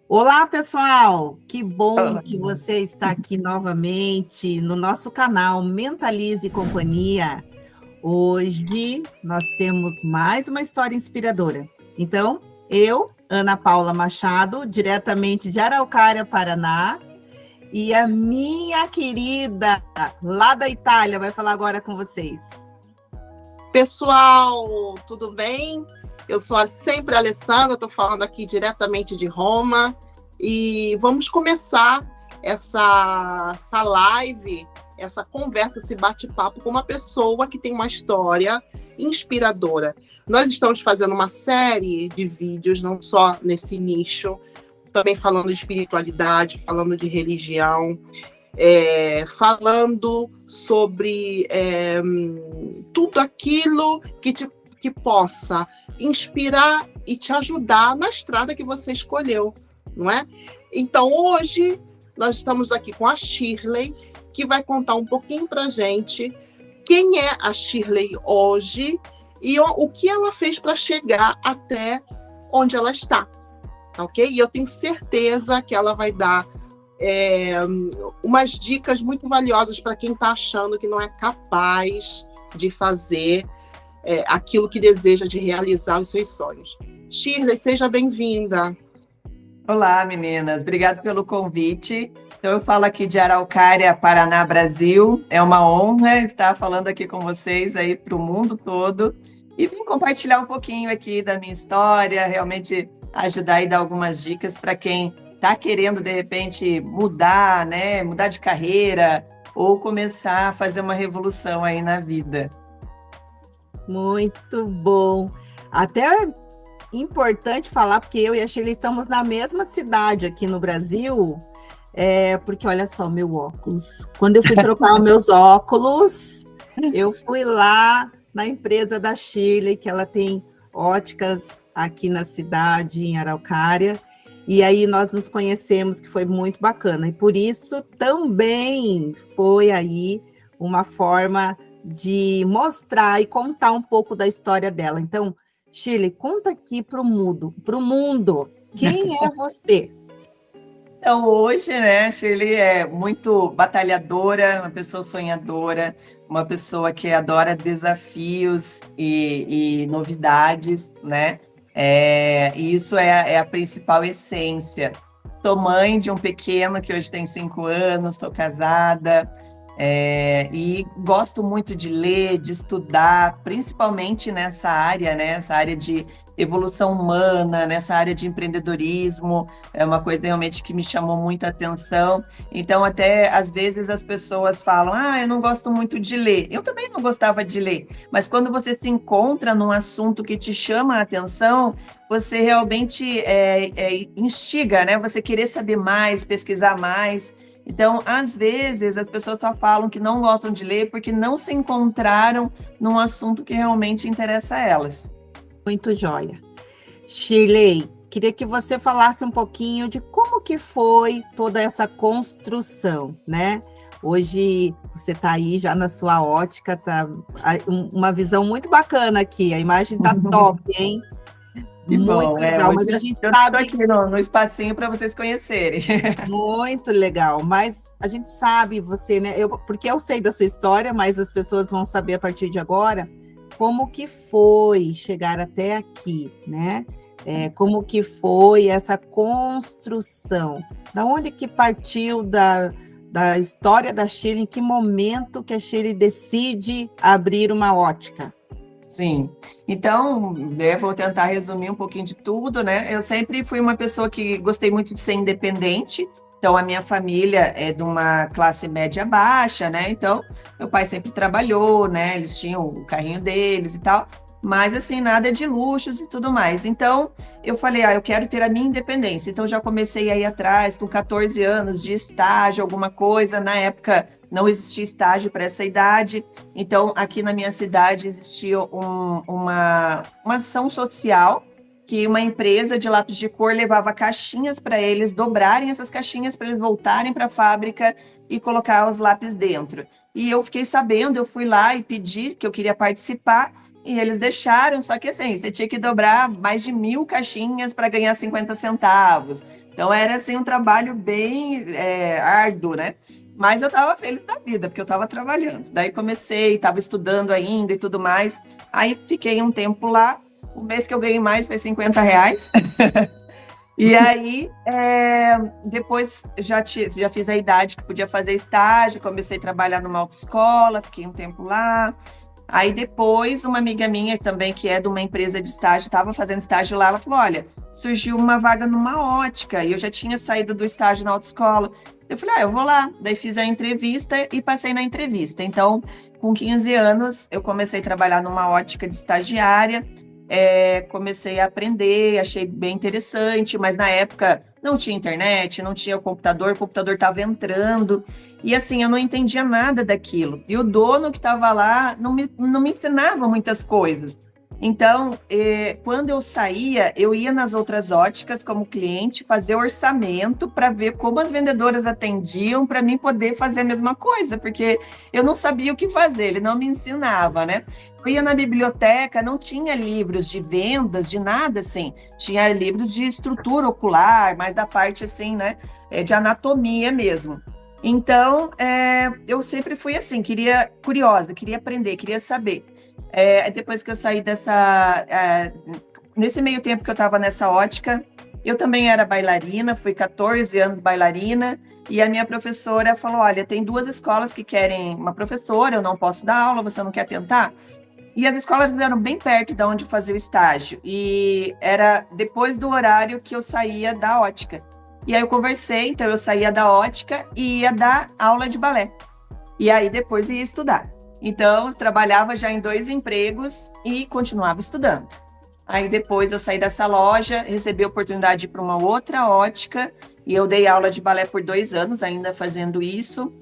Olá, pessoal! Que bom Olá. que você está aqui novamente no nosso canal Mentalize Companhia. Hoje nós temos mais uma história inspiradora. Então, eu, Ana Paula Machado, diretamente de Araucária, Paraná, e a minha querida, lá da Itália, vai falar agora com vocês. Pessoal, tudo bem? Eu sou sempre a Alessandra, estou falando aqui diretamente de Roma e vamos começar essa live, essa conversa, esse bate-papo com uma pessoa que tem uma história inspiradora. Nós estamos fazendo uma série de vídeos, não só nesse nicho, também falando de espiritualidade, falando de religião, falando sobre tudo aquilo que possa inspirar e te ajudar na estrada que você escolheu, não é? Então, hoje, nós estamos aqui com a Shirley, que vai contar um pouquinho para a gente quem é a Shirley hoje e o que ela fez para chegar até onde ela está, ok? E eu tenho certeza que ela vai dar umas dicas muito valiosas para quem está achando que não é capaz de fazer aquilo que deseja, de realizar os seus sonhos. Shirley, seja bem-vinda. Olá, meninas. Obrigada pelo convite. Então, eu falo aqui de Araucária, Paraná, Brasil. É uma honra estar falando aqui com vocês aí para o mundo todo e vim compartilhar um pouquinho aqui da minha história, realmente ajudar e dar algumas dicas para quem está querendo, de repente, mudar, né? Mudar de carreira ou começar a fazer uma revolução aí na vida. Muito bom. Até importante falar, porque eu e a Shirley estamos na mesma cidade aqui no Brasil, porque olha só, meu óculos. Quando eu fui trocar os meus óculos, eu fui lá na empresa da Shirley, que ela tem óticas aqui na cidade, em Araucária, e aí nós nos conhecemos, que foi muito bacana. E por isso também foi aí uma forma de mostrar e contar um pouco da história dela. Então, Shirley, conta aqui para o mundo, quem é você? Então, hoje, né, Shirley é muito batalhadora, uma pessoa sonhadora, uma pessoa que adora desafios e novidades, né? E isso é a principal essência. Sou mãe de um pequeno que hoje tem 5 anos, sou casada, e gosto muito de ler, de estudar, principalmente nessa área, né? Essa área de evolução humana, nessa área de empreendedorismo, é uma coisa realmente que me chamou muita atenção. Então, até às vezes as pessoas falam, eu não gosto muito de ler. Eu também não gostava de ler, mas quando você se encontra num assunto que te chama a atenção, você realmente instiga, né? Você querer saber mais, pesquisar mais. Então, às vezes, as pessoas só falam que não gostam de ler porque não se encontraram num assunto que realmente interessa a elas. Muito joia. Shirley, queria que você falasse um pouquinho de como que foi toda essa construção, né? Hoje você está aí já na sua ótica, tá uma visão muito bacana aqui, a imagem tá top, hein? Que muito bom, legal, mas a gente eu sabe... estou aqui no espacinho para vocês conhecerem. Muito legal, mas a gente sabe, você, né? Porque eu sei da sua história, mas as pessoas vão saber a partir de agora como que foi chegar até aqui, né? Como que foi essa construção, da onde que partiu da história da Shirley, em que momento que a Shirley decide abrir uma ótica? Sim, então, vou tentar resumir um pouquinho de tudo, né? Eu sempre fui uma pessoa que gostei muito de ser independente, então a minha família é de uma classe média baixa, né? Então, meu pai sempre trabalhou, né? Eles tinham o carrinho deles e tal, mas assim, nada de luxos e tudo mais. Então, eu falei, eu quero ter a minha independência. Então, já comecei a ir atrás, com 14 anos, de estágio, alguma coisa. Na época, não existia estágio para essa idade. Então, aqui na minha cidade, existia uma ação social que uma empresa de lápis de cor levava caixinhas para eles dobrarem essas caixinhas para eles voltarem para a fábrica e colocar os lápis dentro. E eu fiquei sabendo, eu fui lá e pedi que eu queria participar, e eles deixaram, só que assim, você tinha que dobrar mais de 1.000 caixinhas para ganhar 50 centavos. Então era assim um trabalho bem árduo, né? Mas eu estava feliz da vida, porque eu estava trabalhando. Daí comecei, estava estudando ainda e tudo mais. Aí fiquei um tempo lá. O mês que eu ganhei mais foi R$ 50. E aí, depois já fiz a idade que podia fazer estágio, comecei a trabalhar numa autoescola, fiquei um tempo lá. Aí depois, uma amiga minha também, que é de uma empresa de estágio, estava fazendo estágio lá, ela falou, olha, surgiu uma vaga numa ótica, e eu já tinha saído do estágio na autoescola. Eu falei, eu vou lá. Daí fiz a entrevista e passei na entrevista. Então, com 15 anos, eu comecei a trabalhar numa ótica de estagiária, comecei a aprender, achei bem interessante, mas na época não tinha internet, não tinha o computador estava entrando, e assim, eu não entendia nada daquilo. E o dono que estava lá não me ensinava muitas coisas. Então, quando eu saía, eu ia nas outras óticas como cliente, fazer orçamento para ver como as vendedoras atendiam, para mim poder fazer a mesma coisa, porque eu não sabia o que fazer, ele não me ensinava, né? Eu ia na biblioteca, não tinha livros de vendas, de nada assim, tinha livros de estrutura ocular, mais da parte assim, né, de anatomia mesmo. Então, eu sempre fui assim, curiosa, queria aprender, queria saber. Depois que eu saí nesse meio tempo que eu estava nessa ótica, eu também era bailarina, fui 14 anos bailarina, e a minha professora falou, olha, tem 2 escolas que querem uma professora, eu não posso dar aula, você não quer tentar? E as escolas eram bem perto de onde eu fazia o estágio, e era depois do horário que eu saía da ótica. E aí eu conversei, então eu saía da ótica e ia dar aula de balé. E aí depois ia estudar. Então, eu trabalhava já em 2 empregos e continuava estudando. Aí depois eu saí dessa loja, recebi a oportunidade de ir para uma outra ótica, e eu dei aula de balé por 2 anos ainda fazendo isso.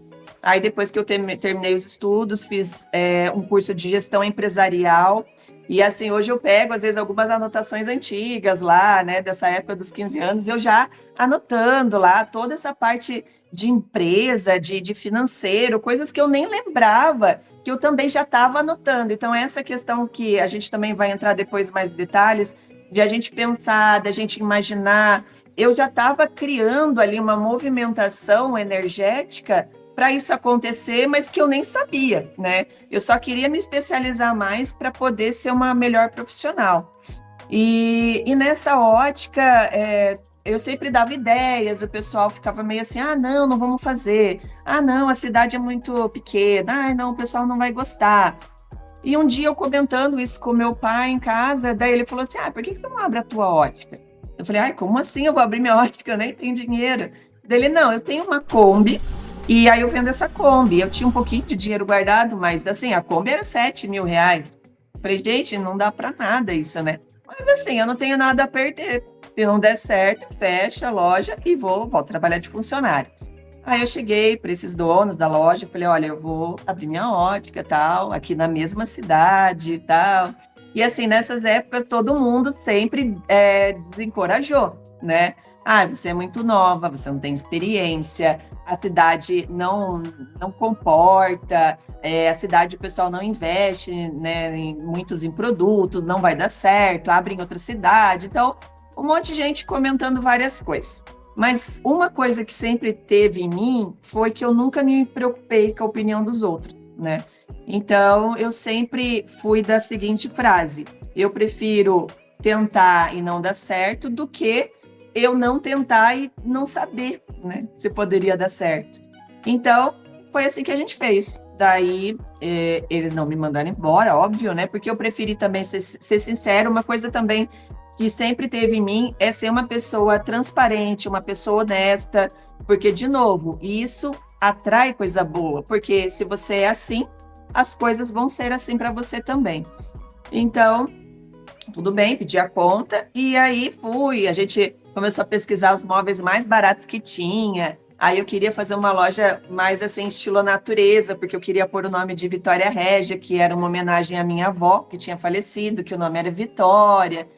Aí depois que eu terminei os estudos, fiz um curso de gestão empresarial, e assim, hoje eu pego, às vezes, algumas anotações antigas lá, né, dessa época dos 15 anos, eu já anotando lá toda essa parte de empresa, de financeiro, coisas que eu nem lembrava, que eu também já estava anotando. Então, essa questão que a gente também vai entrar depois mais em detalhes, de a gente pensar, da gente imaginar, eu já estava criando ali uma movimentação energética para isso acontecer, mas que eu nem sabia, né? Eu só queria me especializar mais para poder ser uma melhor profissional. E nessa ótica, eu sempre dava ideias, o pessoal ficava meio assim, não vamos fazer. Não, a cidade é muito pequena. Não, o pessoal não vai gostar. E um dia eu comentando isso com meu pai em casa, daí ele falou assim, por que você não abre a tua ótica? Eu falei, como assim eu vou abrir minha ótica? Eu nem tenho dinheiro. Daí ele, não, eu tenho uma Kombi, e aí eu vendo essa Kombi. Eu tinha um pouquinho de dinheiro guardado, mas assim, a Kombi era R$7.000. Eu falei, gente, não dá para nada isso, né? Mas assim, eu não tenho nada a perder. Se não der certo, fecha a loja e volto trabalhar de funcionário. Aí eu cheguei para esses donos da loja, falei, olha, eu vou abrir minha ótica e tal, aqui na mesma cidade e tal. E assim, nessas épocas, todo mundo sempre desencorajou, né? Você é muito nova, você não tem experiência, a cidade não comporta, a cidade o pessoal não investe, né, muitos em produtos, não vai dar certo, abre em outra cidade. Então, um monte de gente comentando várias coisas. Mas uma coisa que sempre teve em mim foi que eu nunca me preocupei com a opinião dos outros, né? Então, eu sempre fui da seguinte frase: eu prefiro tentar e não dar certo do que eu não tentar e não saber, né, se poderia dar certo. Então, foi assim que a gente fez. Daí, eles não me mandaram embora, óbvio, né? Porque eu preferi também ser sincero. Uma coisa também que sempre teve em mim é ser uma pessoa transparente, uma pessoa honesta, porque, de novo, isso atrai coisa boa, porque se você é assim, as coisas vão ser assim para você também. Então, tudo bem, pedi a conta, e aí a gente começou a pesquisar os móveis mais baratos que tinha. Aí eu queria fazer uma loja mais assim, estilo natureza, porque eu queria pôr o nome de Vitória Régia, que era uma homenagem à minha avó, que tinha falecido, que o nome era Vitória.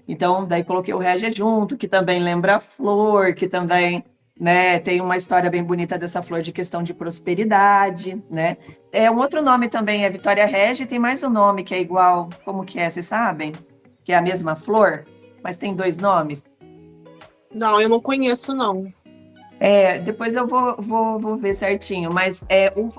Então, daí coloquei o Régia junto, que também lembra a flor, que também, né, tem uma história bem bonita dessa flor de questão de prosperidade, né? Um outro nome também é Vitória Régia, e tem mais um nome que é igual, como que é, vocês sabem? Que é a mesma flor, mas tem 2 nomes. Não, eu não conheço, não. Depois eu vou ver certinho, mas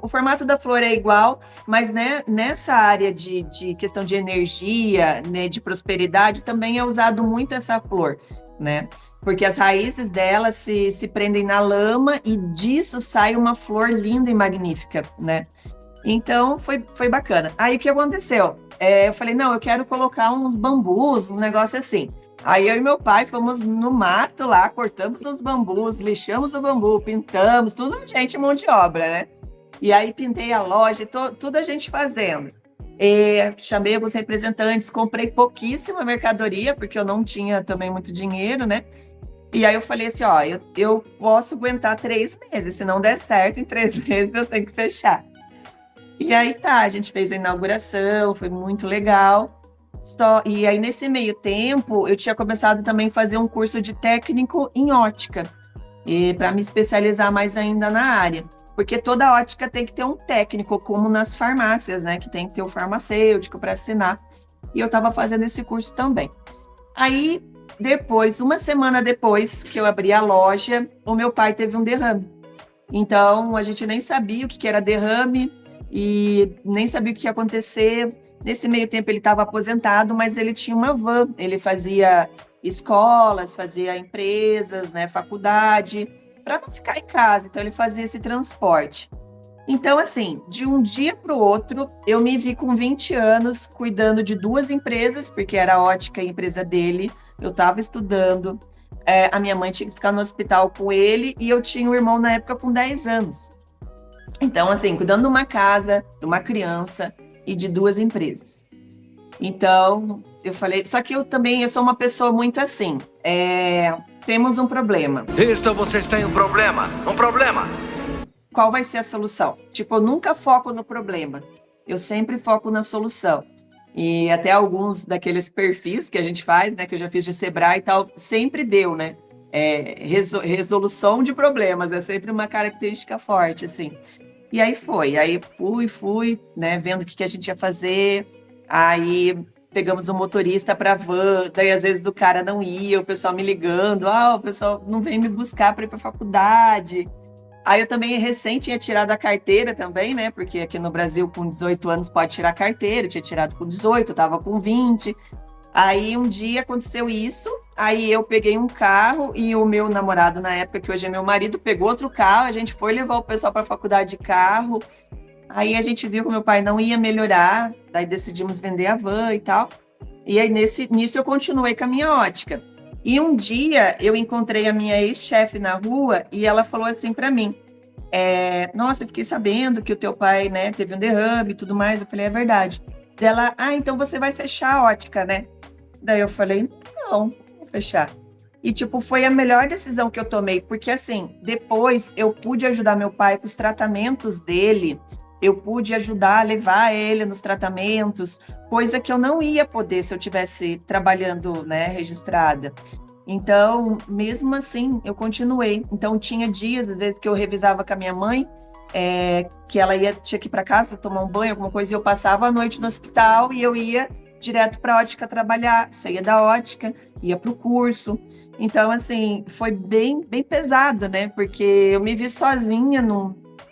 o formato da flor é igual, mas né, nessa área de questão de energia, né, de prosperidade, também é usado muito essa flor, né? Porque as raízes dela se prendem na lama e disso sai uma flor linda e magnífica, né? Então foi bacana. Aí o que aconteceu? Eu falei, não, eu quero colocar uns bambus, um negócio assim. Aí eu e meu pai fomos no mato lá, cortamos os bambus, lixamos o bambu, pintamos, tudo gente, mão de obra, né? E aí pintei a loja, tudo a gente fazendo. Chamei alguns representantes, comprei pouquíssima mercadoria, porque eu não tinha também muito dinheiro, né? E aí eu falei assim, ó, eu posso aguentar 3 meses, se não der certo, em 3 meses eu tenho que fechar. E aí tá, a gente fez a inauguração, foi muito legal. E aí, nesse meio tempo, eu tinha começado também a fazer um curso de técnico em ótica, para me especializar mais ainda na área. Porque toda ótica tem que ter um técnico, como nas farmácias, né? Que tem que ter o farmacêutico para assinar. E eu estava fazendo esse curso também. Aí, depois, uma semana depois que eu abri a loja, o meu pai teve um derrame. Então, a gente nem sabia o que era derrame e nem sabia o que ia acontecer. Nesse meio tempo, ele estava aposentado, mas ele tinha uma van. Ele fazia escolas, fazia empresas, né, faculdade, para não ficar em casa. Então, ele fazia esse transporte. Então, assim, de um dia para o outro, eu me vi com 20 anos cuidando de 2 empresas, porque era a ótica e a empresa dele. Eu estava estudando. A minha mãe tinha que ficar no hospital com ele e eu tinha um irmão na época com 10 anos. Então, assim, cuidando de uma casa, de uma criança e de 2 empresas. Então, eu falei... Só que eu sou uma pessoa muito assim. Temos um problema. Isto, vocês têm um problema. Um problema. Qual vai ser a solução? Tipo, eu nunca foco no problema. Eu sempre foco na solução. E até alguns daqueles perfis que a gente faz, né? Que eu já fiz de Sebrae e tal, sempre deu, né? Resolução de problemas. É sempre uma característica forte, assim. E aí fui, né, vendo o que a gente ia fazer. Aí pegamos um motorista para van, daí às vezes o cara não ia, o pessoal me ligando, o pessoal não vem me buscar para ir para faculdade. Aí eu também recente tinha tirado a carteira também, né, porque aqui no Brasil com 18 anos pode tirar a carteira, eu tinha tirado com 18, eu estava com 20. Aí um dia aconteceu isso, aí eu peguei um carro e o meu namorado na época, que hoje é meu marido, pegou outro carro, a gente foi levar o pessoal para a faculdade de carro, aí a gente viu que o meu pai não ia melhorar, daí decidimos vender a van e tal, e aí nisso eu continuei com a minha ótica. E um dia eu encontrei a minha ex-chefe na rua e ela falou assim para mim, nossa, eu fiquei sabendo que o teu pai, né, teve um derrame e tudo mais, eu falei, é verdade. Ela, então você vai fechar a ótica, né? Daí eu falei, não, vou fechar. E, tipo, foi a melhor decisão que eu tomei, porque, assim, depois eu pude ajudar meu pai com os tratamentos dele, eu pude ajudar a levar ele nos tratamentos, coisa que eu não ia poder se eu tivesse trabalhando, né, registrada. Então, mesmo assim, eu continuei. Então, tinha dias, às vezes, que eu revisava com a minha mãe, que ela tinha que ir para casa tomar um banho, alguma coisa, e eu passava a noite no hospital e eu ia direto para a ótica trabalhar, saía da ótica, ia para o curso. Então, assim, foi bem, bem pesado, né? Porque eu me vi sozinha,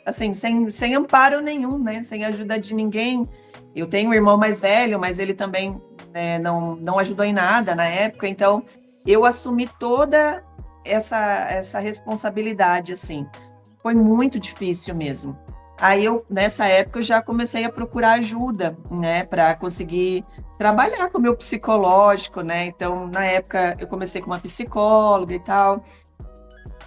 assim, sem amparo nenhum, né? Sem ajuda de ninguém. Eu tenho um irmão mais velho, mas ele também, né, não ajudou em nada na época. Então, eu assumi toda essa responsabilidade, assim. Foi muito difícil mesmo. Aí nessa época, eu já comecei a procurar ajuda, né, para conseguir trabalhar com o meu psicológico, né? Então, na época, eu comecei com uma psicóloga e tal,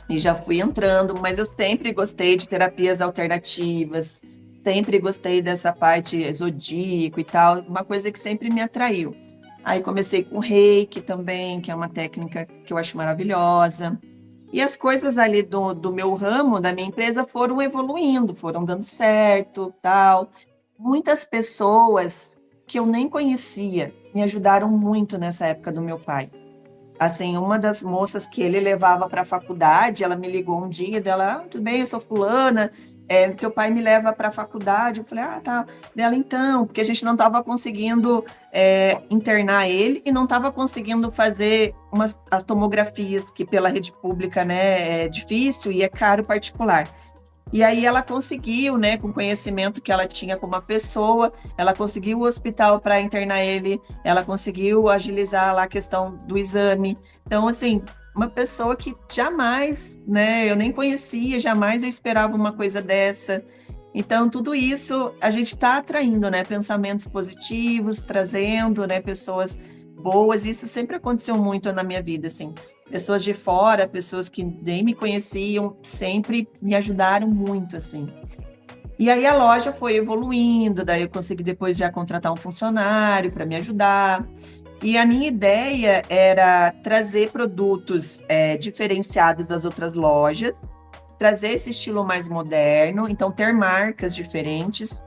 e já fui entrando, mas eu sempre gostei de terapias alternativas, sempre gostei dessa parte zodíaco e tal, uma coisa que sempre me atraiu. Aí comecei com Reiki também, que é uma técnica que eu acho maravilhosa. E as coisas ali do meu ramo, da minha empresa, foram evoluindo, foram dando certo, tal. Muitas pessoas que eu nem conhecia me ajudaram muito nessa época do meu pai. Assim, uma das moças que ele levava para a faculdade, ela me ligou um dia, dela, tudo bem, eu sou fulana, teu pai me leva para a faculdade. Eu falei, tá. Dela, então, porque a gente não estava conseguindo internar ele e não estava conseguindo fazer as tomografias, que pela rede pública, né, é difícil e é caro particular. E aí ela conseguiu, né, com o conhecimento que ela tinha como uma pessoa, ela conseguiu o hospital para internar ele, ela conseguiu agilizar lá a questão do exame. Então, assim, uma pessoa que jamais, né, eu nem conhecia, jamais eu esperava uma coisa dessa. Então, tudo isso a gente está atraindo, né, pensamentos positivos, trazendo, né, pessoas boas. Isso sempre aconteceu muito na minha vida, assim. Pessoas de fora, pessoas que nem me conheciam, sempre me ajudaram muito, assim. E aí a loja foi evoluindo, daí eu consegui depois já contratar um funcionário para me ajudar. E a minha ideia era trazer produtos diferenciados das outras lojas, trazer esse estilo mais moderno, então ter marcas diferentes,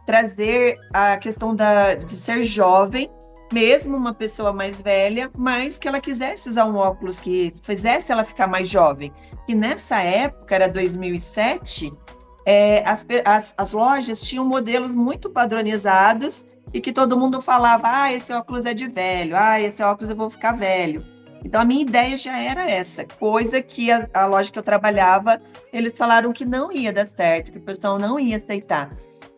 trazer a questão de ser jovem, mesmo uma pessoa mais velha, mas que ela quisesse usar um óculos que fizesse ela ficar mais jovem. E nessa época, era 2007, as lojas tinham modelos muito padronizados e que todo mundo falava, esse óculos é de velho, esse óculos eu vou ficar velho. Então, a minha ideia já era essa, coisa que a loja que eu trabalhava, eles falaram que não ia dar certo, que o pessoal não ia aceitar.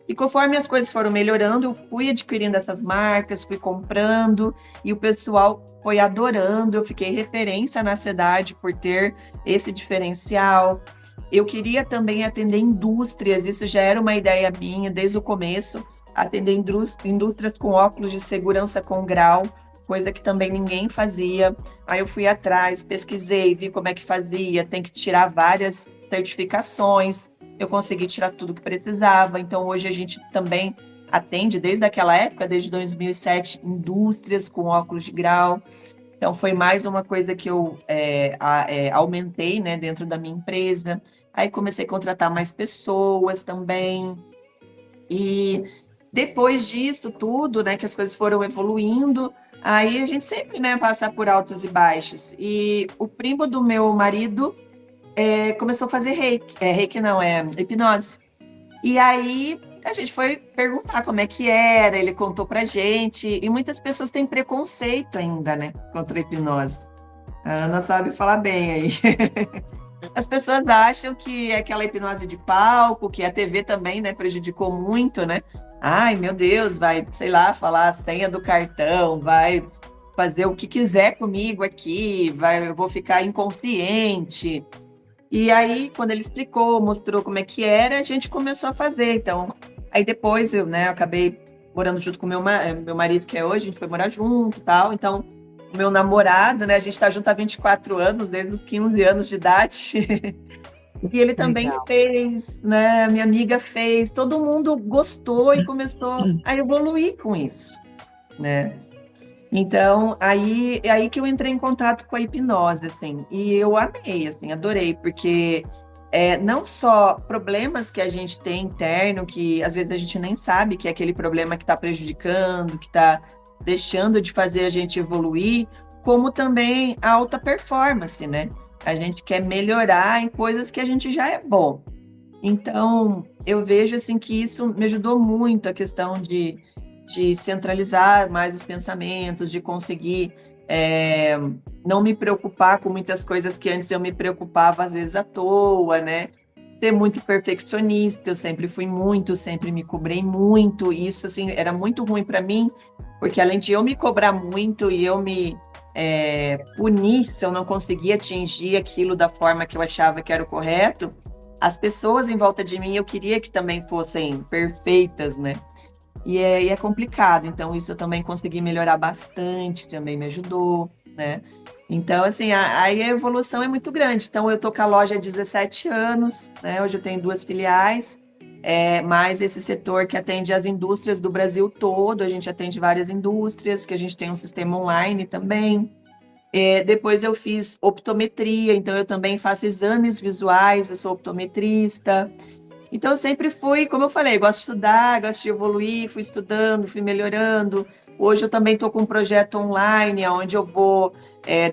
E conforme as coisas foram melhorando, eu fui adquirindo essas marcas, fui comprando, e o pessoal foi adorando. Eu fiquei referência na cidade por ter esse diferencial. Eu queria também atender indústrias, isso já era uma ideia minha desde o começo, atender indústrias com óculos de segurança com grau, coisa que também ninguém fazia. Aí eu fui atrás, pesquisei, vi como é que fazia, tem que tirar várias certificações. Eu consegui tirar tudo que precisava, então hoje a gente também atende, desde aquela época, desde 2007, indústrias com óculos de grau. Então foi mais uma coisa que eu aumentei, né, dentro da minha empresa. Aí comecei a contratar mais pessoas também. E depois disso tudo, né, que as coisas foram evoluindo, aí a gente sempre, né, passa por altos e baixos. E o primo do meu marido começou a fazer reiki não, hipnose. E aí a gente foi perguntar como é que era, ele contou pra gente, e muitas pessoas têm preconceito ainda, né, contra a hipnose. A Ana sabe falar bem aí. As pessoas acham que é aquela hipnose de palco, que a TV também, né, prejudicou muito, né? Ai, meu Deus, vai, sei lá, falar a senha do cartão, vai fazer o que quiser comigo aqui, eu vou ficar inconsciente. E aí, quando ele explicou, mostrou como é que era, a gente começou a fazer. Então, aí depois eu, né, acabei morando junto com meu marido, que é hoje, a gente foi morar junto e tal. Então, o meu namorado, né, a gente tá junto há 24 anos, desde os 15 anos de idade. E ele também fez, né, minha amiga fez, todo mundo gostou e começou a evoluir com isso, né? Então, aí que eu entrei em contato com a hipnose, assim, e eu amei, assim, adorei, porque não só problemas que a gente tem interno, que às vezes a gente nem sabe que é aquele problema que está prejudicando, que está deixando de fazer a gente evoluir, como também a alta performance, né? A gente quer melhorar em coisas que a gente já é bom. Então, eu vejo, assim, que isso me ajudou muito, a questão de centralizar mais os pensamentos, de conseguir não me preocupar com muitas coisas que antes eu me preocupava, às vezes à toa, né? Ser muito perfeccionista, eu sempre fui muito, sempre me cobrei muito, e isso, assim, era muito ruim para mim, porque além de eu me cobrar muito e eu me punir se eu não conseguia atingir aquilo da forma que eu achava que era o correto, as pessoas em volta de mim eu queria que também fossem perfeitas, né? E é complicado, então isso eu também consegui melhorar bastante, também me ajudou, né? Então, assim, aí a evolução é muito grande. Então, eu tô com a loja há 17 anos, né? Hoje eu tenho 2 filiais, mais esse setor que atende as indústrias do Brasil todo, a gente atende várias indústrias, que a gente tem um sistema online também. Depois eu fiz optometria, então eu também faço exames visuais, eu sou optometrista. Então, eu sempre fui, como eu falei, gosto de estudar, gosto de evoluir, fui estudando, fui melhorando. Hoje eu também estou com um projeto online, onde eu vou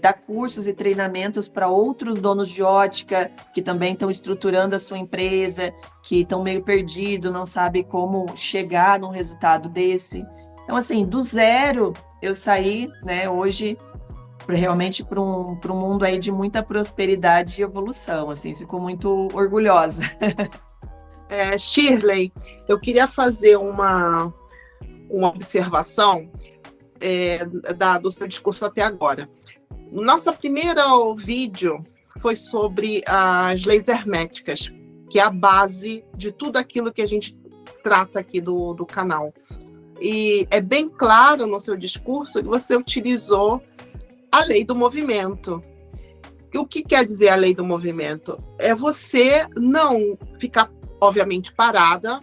dar cursos e treinamentos para outros donos de ótica que também estão estruturando a sua empresa, que estão meio perdidos, não sabem como chegar num resultado desse. Então, assim, do zero eu saí, né, hoje realmente para um mundo aí de muita prosperidade e evolução, assim, fico muito orgulhosa. Shirley, eu queria fazer uma observação do seu discurso até agora. Nosso primeiro vídeo foi sobre as leis herméticas, que é a base de tudo aquilo que a gente trata aqui do canal. E é bem claro no seu discurso que você utilizou a lei do movimento. E o que quer dizer a lei do movimento? É você não ficar, obviamente, parada,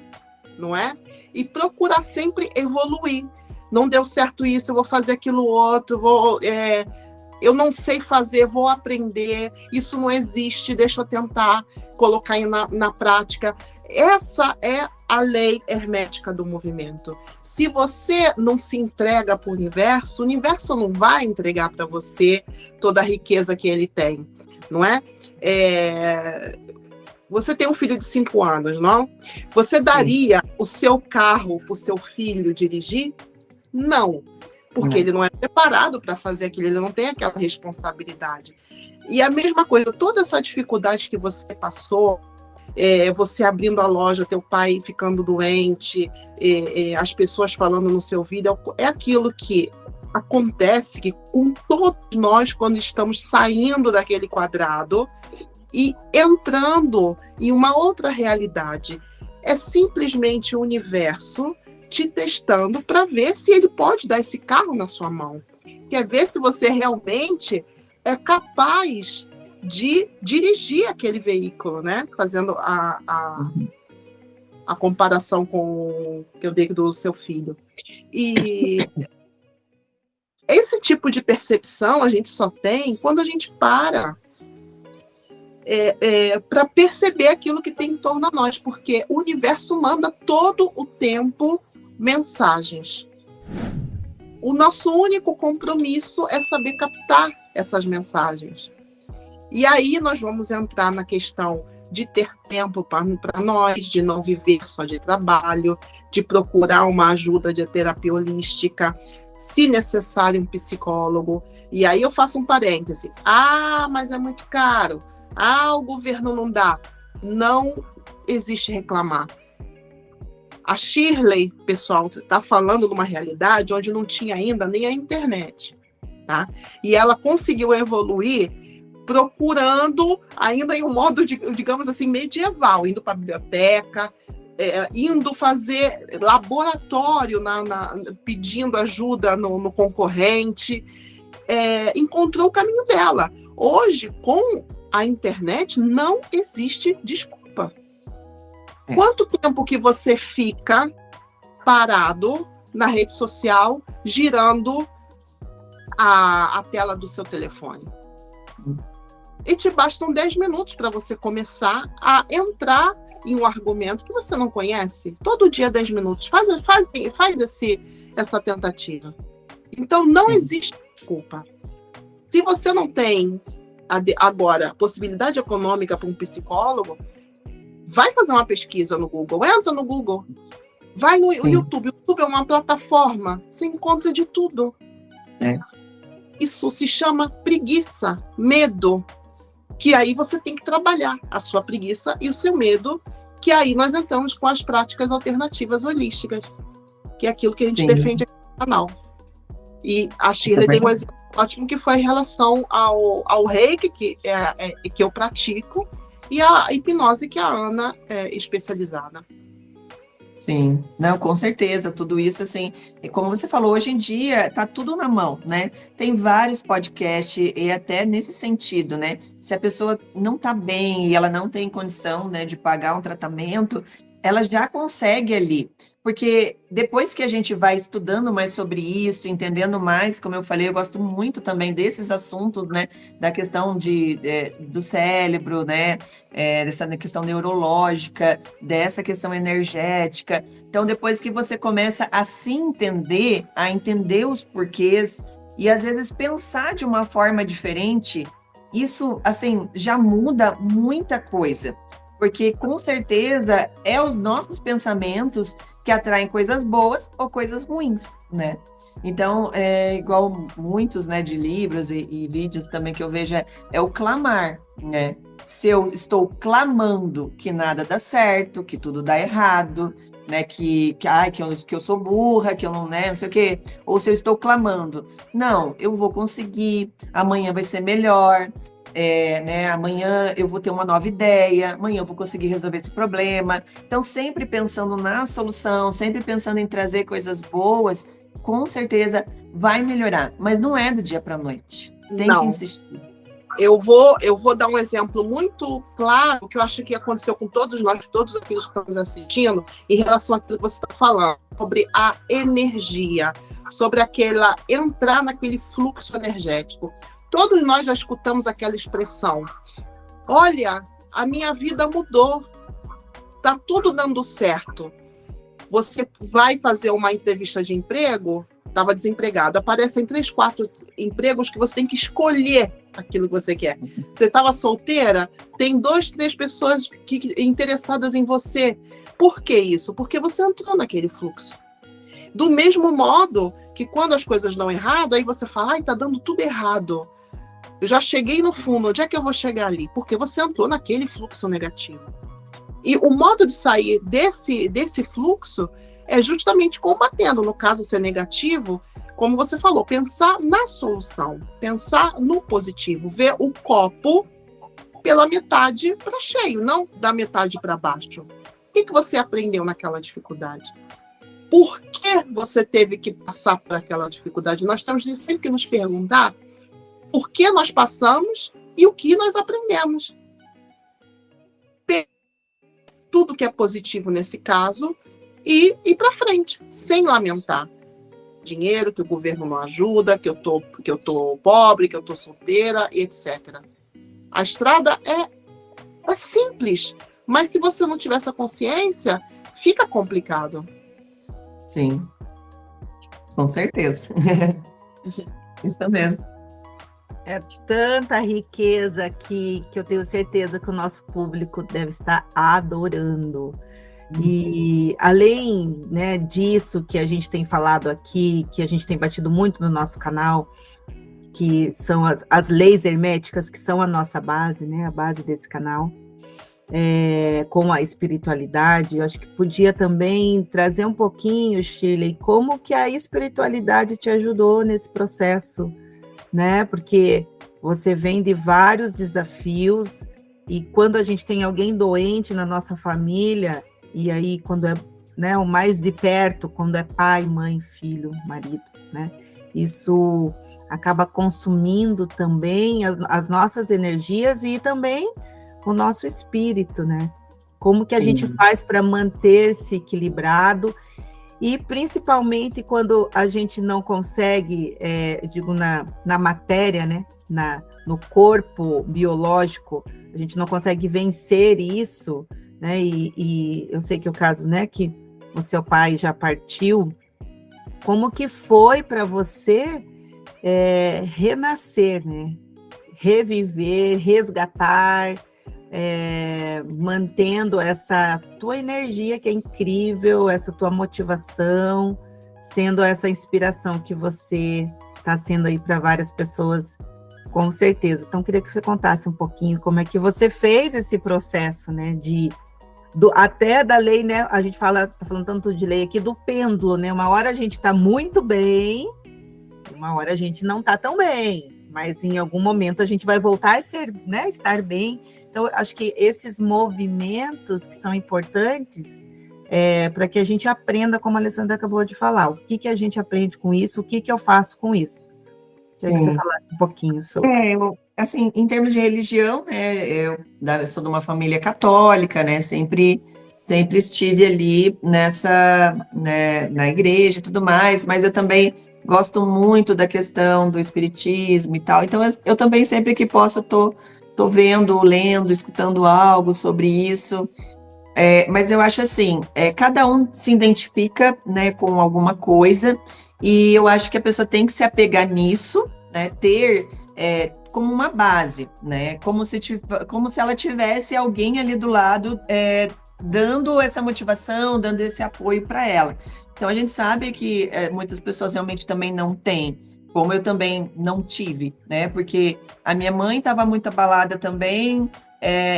não é? E procurar sempre evoluir. Não deu certo isso, eu vou fazer aquilo outro, eu não sei fazer, vou aprender, isso não existe, deixa eu tentar colocar na prática. Essa é a lei hermética do movimento. Se você não se entrega para o universo não vai entregar para você toda a riqueza que ele tem, não é? Você tem um filho de 5 anos, não? Você daria o seu carro para o seu filho dirigir? Não, porque ele não é preparado para fazer aquilo, ele não tem aquela responsabilidade. E a mesma coisa, toda essa dificuldade que você passou, você abrindo a loja, teu pai ficando doente, as pessoas falando no seu ouvido, é aquilo que acontece que com todos nós, quando estamos saindo daquele quadrado e entrando em uma outra realidade. É simplesmente o universo te testando para ver se ele pode dar esse carro na sua mão. Quer ver se você realmente é capaz de dirigir aquele veículo, né? Fazendo a comparação com o que eu dei do seu filho. E esse tipo de percepção a gente só tem quando a gente para perceber aquilo que tem em torno a nós, porque o universo manda todo o tempo mensagens. O nosso único compromisso é saber captar essas mensagens. E aí nós vamos entrar na questão de ter tempo para nós, de não viver só de trabalho, de procurar uma ajuda de terapia holística, se necessário um psicólogo. E aí eu faço um parêntese. Mas é muito caro. O governo não dá. Não existe reclamar. A Shirley, pessoal, está falando de uma realidade onde não tinha ainda nem a internet. Tá? E ela conseguiu evoluir procurando ainda em um modo, digamos assim, medieval, indo para a biblioteca, indo fazer laboratório, pedindo ajuda no concorrente, encontrou o caminho dela. Hoje, com a internet, não existe desculpa. Quanto tempo que você fica parado na rede social, girando a tela do seu telefone? E te bastam 10 minutos para você começar a entrar em um argumento que você não conhece. Todo dia 10 minutos. Faz essa tentativa. Então, não existe desculpa. Se você não tem agora possibilidade econômica para um psicólogo, vai fazer uma pesquisa no Google, entra no Google, vai no YouTube. O YouTube é uma plataforma, você encontra de tudo. Isso se chama preguiça, medo, que aí você tem que trabalhar a sua preguiça e o seu medo, que aí nós entramos com as práticas alternativas holísticas, que é aquilo que a gente defende aqui no canal. E a Shirley tem um exemplo ótimo que foi em relação ao reiki, que eu pratico, e a hipnose, que a Ana é especializada. Sim, não, com certeza, tudo isso, assim, e como você falou, hoje em dia tá tudo na mão, né? Tem vários podcasts e até nesse sentido, né? Se a pessoa não tá bem e ela não tem condição, né, de pagar um tratamento, ela já consegue ali, porque depois que a gente vai estudando mais sobre isso, entendendo mais, como eu falei, eu gosto muito também desses assuntos, né, da questão do cérebro, né, dessa questão neurológica, dessa questão energética. Então, depois que você começa a se entender, a entender os porquês, e às vezes pensar de uma forma diferente, isso, assim, já muda muita coisa. Porque, com certeza, é os nossos pensamentos que atraem coisas boas ou coisas ruins, né? Então, é igual muitos, né, de livros e vídeos também que eu vejo, é o clamar, né? Se eu estou clamando que nada dá certo, que tudo dá errado, né, que eu sou burra, que eu não, né, não sei o quê, ou se eu estou clamando, não, eu vou conseguir, amanhã vai ser melhor, né, amanhã eu vou ter uma nova ideia, amanhã eu vou conseguir resolver esse problema. Então, sempre pensando na solução, sempre pensando em trazer coisas boas, com certeza vai melhorar, mas não é do dia para a noite, tem que insistir. Eu vou dar um exemplo muito claro, que eu acho que aconteceu com todos nós, todos aqueles que estamos assistindo, em relação àquilo que você está falando, sobre a energia, sobre entrar naquele fluxo energético. Todos nós já escutamos aquela expressão: olha, a minha vida mudou, está tudo dando certo. Você vai fazer uma entrevista de emprego, estava desempregado, aparecem 3, 4 empregos que você tem que escolher aquilo que você quer. Você estava solteira, tem 2, 3 pessoas interessadas em você. Por que isso? Porque você entrou naquele fluxo. Do mesmo modo que quando as coisas dão errado, aí você fala, está dando tudo errado. Eu já cheguei no fundo, onde é que eu vou chegar ali? Porque você entrou naquele fluxo negativo. E o modo de sair desse fluxo é justamente combatendo, no caso ser negativo, como você falou, pensar na solução, pensar no positivo, ver o copo pela metade para cheio, não da metade para baixo. O que você aprendeu naquela dificuldade? Por que você teve que passar por aquela dificuldade? Nós temos sempre que nos perguntar por que nós passamos e o que nós aprendemos. Tudo que é positivo nesse caso e ir para frente, sem lamentar. Dinheiro, que o governo não ajuda, que eu tô pobre, que eu tô solteira, etc. A estrada é simples, mas se você não tiver essa consciência, fica complicado. Sim, com certeza. Isso mesmo. É tanta riqueza que eu tenho certeza que o nosso público deve estar adorando. E além, né, disso que a gente tem falado aqui, que a gente tem batido muito no nosso canal, que são as leis herméticas, que são a nossa base, né, a base desse canal, com a espiritualidade, eu acho que podia também trazer um pouquinho, Shirley, como que a espiritualidade te ajudou nesse processo, né? Porque você vem de vários desafios e quando a gente tem alguém doente na nossa família, e aí quando é, né, o mais de perto, quando é pai, mãe, filho, marido, né? Isso acaba consumindo também as nossas energias e também o nosso espírito, né? Como que a gente faz para manter-se equilibrado e principalmente quando a gente não consegue, digo, na matéria, né? No corpo biológico, a gente não consegue vencer isso, né? E eu sei que o caso, né, que o seu pai já partiu, como que foi para você renascer, né? Reviver, resgatar, mantendo essa tua energia que é incrível, essa tua motivação, sendo essa inspiração que você está sendo aí para várias pessoas, com certeza. Então, queria que você contasse um pouquinho como é que você fez esse processo, né, até da lei, né, a gente tá falando tanto de lei aqui, do pêndulo, né, uma hora a gente está muito bem, uma hora a gente não está tão bem, mas em algum momento a gente vai voltar a ser, né, estar bem. Então, acho que esses movimentos que são importantes para que a gente aprenda, como a Alessandra acabou de falar, o que a gente aprende com isso, o que eu faço com isso. Queria que você falasse um pouquinho sobre. Assim, em termos de religião, né, eu sou de uma família católica, né, sempre sempre estive ali nessa, né, na igreja e tudo mais, mas eu também gosto muito da questão do espiritismo e tal, então eu também sempre que posso tô vendo, lendo, escutando algo sobre isso. Mas eu acho assim, cada um se identifica, né, com alguma coisa, e eu acho que a pessoa tem que se apegar nisso, né, ter como uma base, né, como se ela tivesse alguém ali do lado dando essa motivação, dando esse apoio para ela. Então a gente sabe que muitas pessoas realmente também não têm, como eu também não tive, né, porque a minha mãe estava muito abalada também,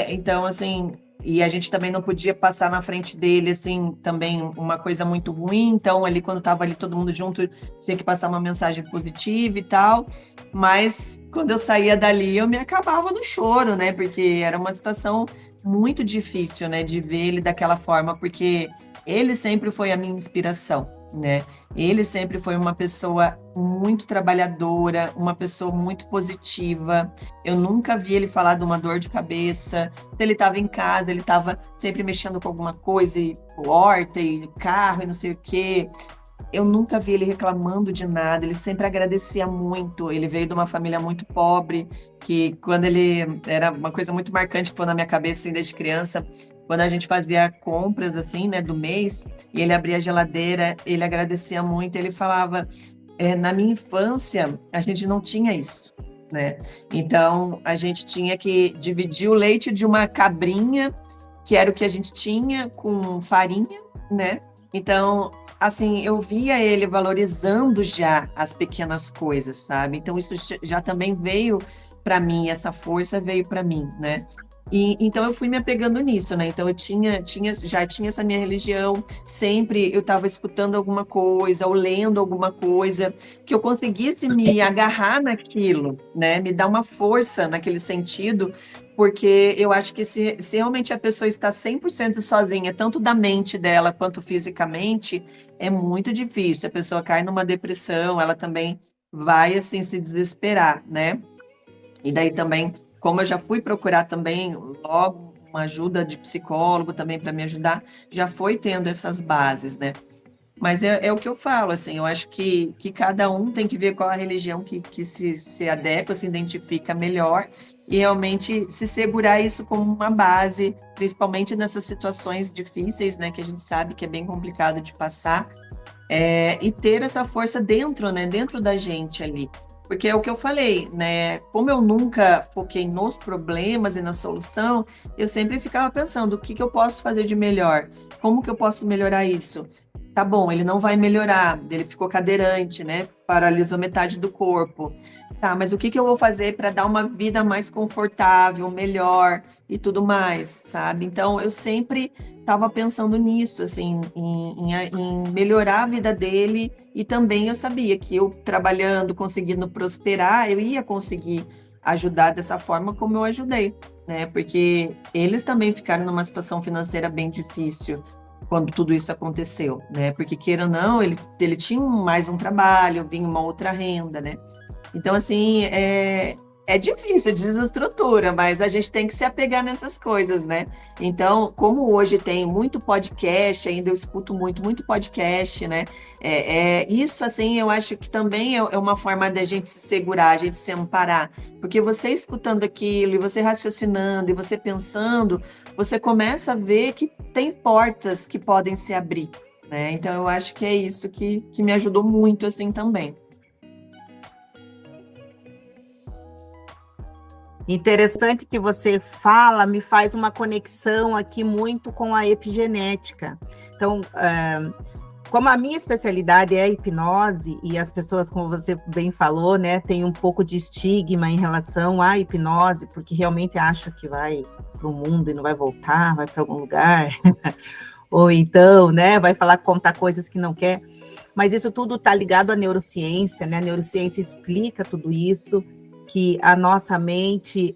então assim. E a gente também não podia passar na frente dele, assim, também uma coisa muito ruim. Então, ali, quando estava ali todo mundo junto, tinha que passar uma mensagem positiva e tal. Mas, quando eu saía dali, eu me acabava no choro, né? Porque era uma situação muito difícil, né? De ver ele daquela forma, porque ele sempre foi a minha inspiração, né? Ele sempre foi uma pessoa muito trabalhadora, uma pessoa muito positiva. Eu nunca vi ele falar de uma dor de cabeça. Se ele estava em casa, ele estava sempre mexendo com alguma coisa, e horta, e carro, e não sei o quê. Eu nunca vi ele reclamando de nada, ele sempre agradecia muito. Ele veio de uma família muito pobre, que quando ele... Era uma coisa muito marcante que foi na minha cabeça, assim, desde criança, quando a gente fazia compras, assim, né, do mês, e ele abria a geladeira, ele agradecia muito, ele falava, na minha infância, a gente não tinha isso, né? Então, a gente tinha que dividir o leite de uma cabrinha, que era o que a gente tinha, com farinha, né? Então, assim, eu via ele valorizando já as pequenas coisas, sabe? Então, isso já também veio para mim, essa força veio para mim, né? E, então eu fui me apegando nisso, né? Então eu já tinha essa minha religião, sempre eu estava escutando alguma coisa ou lendo alguma coisa que eu conseguisse me agarrar naquilo, né? Me dar uma força naquele sentido, porque eu acho que se realmente a pessoa está 100% sozinha, tanto da mente dela quanto fisicamente, é muito difícil. A pessoa cai numa depressão, ela também vai assim se desesperar, né? E daí também, como eu já fui procurar também logo uma ajuda de psicólogo também para me ajudar, já foi tendo essas bases, né? Mas é o que eu falo, assim, eu acho que cada um tem que ver qual a religião que se adequa, se identifica melhor e realmente se segurar isso como uma base, principalmente nessas situações difíceis, né, que a gente sabe que é bem complicado de passar, e ter essa força dentro, né, dentro da gente ali. Porque é o que eu falei, né? Como eu nunca foquei nos problemas e na solução, eu sempre ficava pensando o que eu posso fazer de melhor, como que eu posso melhorar isso. Tá bom, ele não vai melhorar, ele ficou cadeirante, né? Paralisou metade do corpo. Tá, mas o que eu vou fazer para dar uma vida mais confortável, melhor e tudo mais, sabe? Então, eu sempre estava pensando nisso, assim, em melhorar a vida dele, e também eu sabia que eu trabalhando, conseguindo prosperar, eu ia conseguir ajudar dessa forma como eu ajudei, né? Porque eles também ficaram numa situação financeira bem difícil quando tudo isso aconteceu, né? Porque, queira ou não, ele tinha mais um trabalho, vinha uma outra renda, né? Então, assim, é difícil, desestrutura, mas a gente tem que se apegar nessas coisas, né? Então, como hoje tem muito podcast, ainda eu escuto muito podcast, né? Isso, assim, eu acho que também é uma forma da gente se segurar, a gente se amparar. Porque você escutando aquilo, e você raciocinando, e você pensando, você começa a ver que tem portas que podem se abrir, né? Então, eu acho que é isso que me ajudou muito, assim, também. Interessante que você fala, me faz uma conexão aqui muito com a epigenética. Então, como a minha especialidade é a hipnose, e as pessoas, como você bem falou, né, tem um pouco de estigma em relação à hipnose, porque realmente acha que vai para o mundo e não vai voltar, vai para algum lugar, ou então, né, vai contar coisas que não quer. Mas isso tudo está ligado à neurociência, né? A neurociência explica tudo isso, que a nossa mente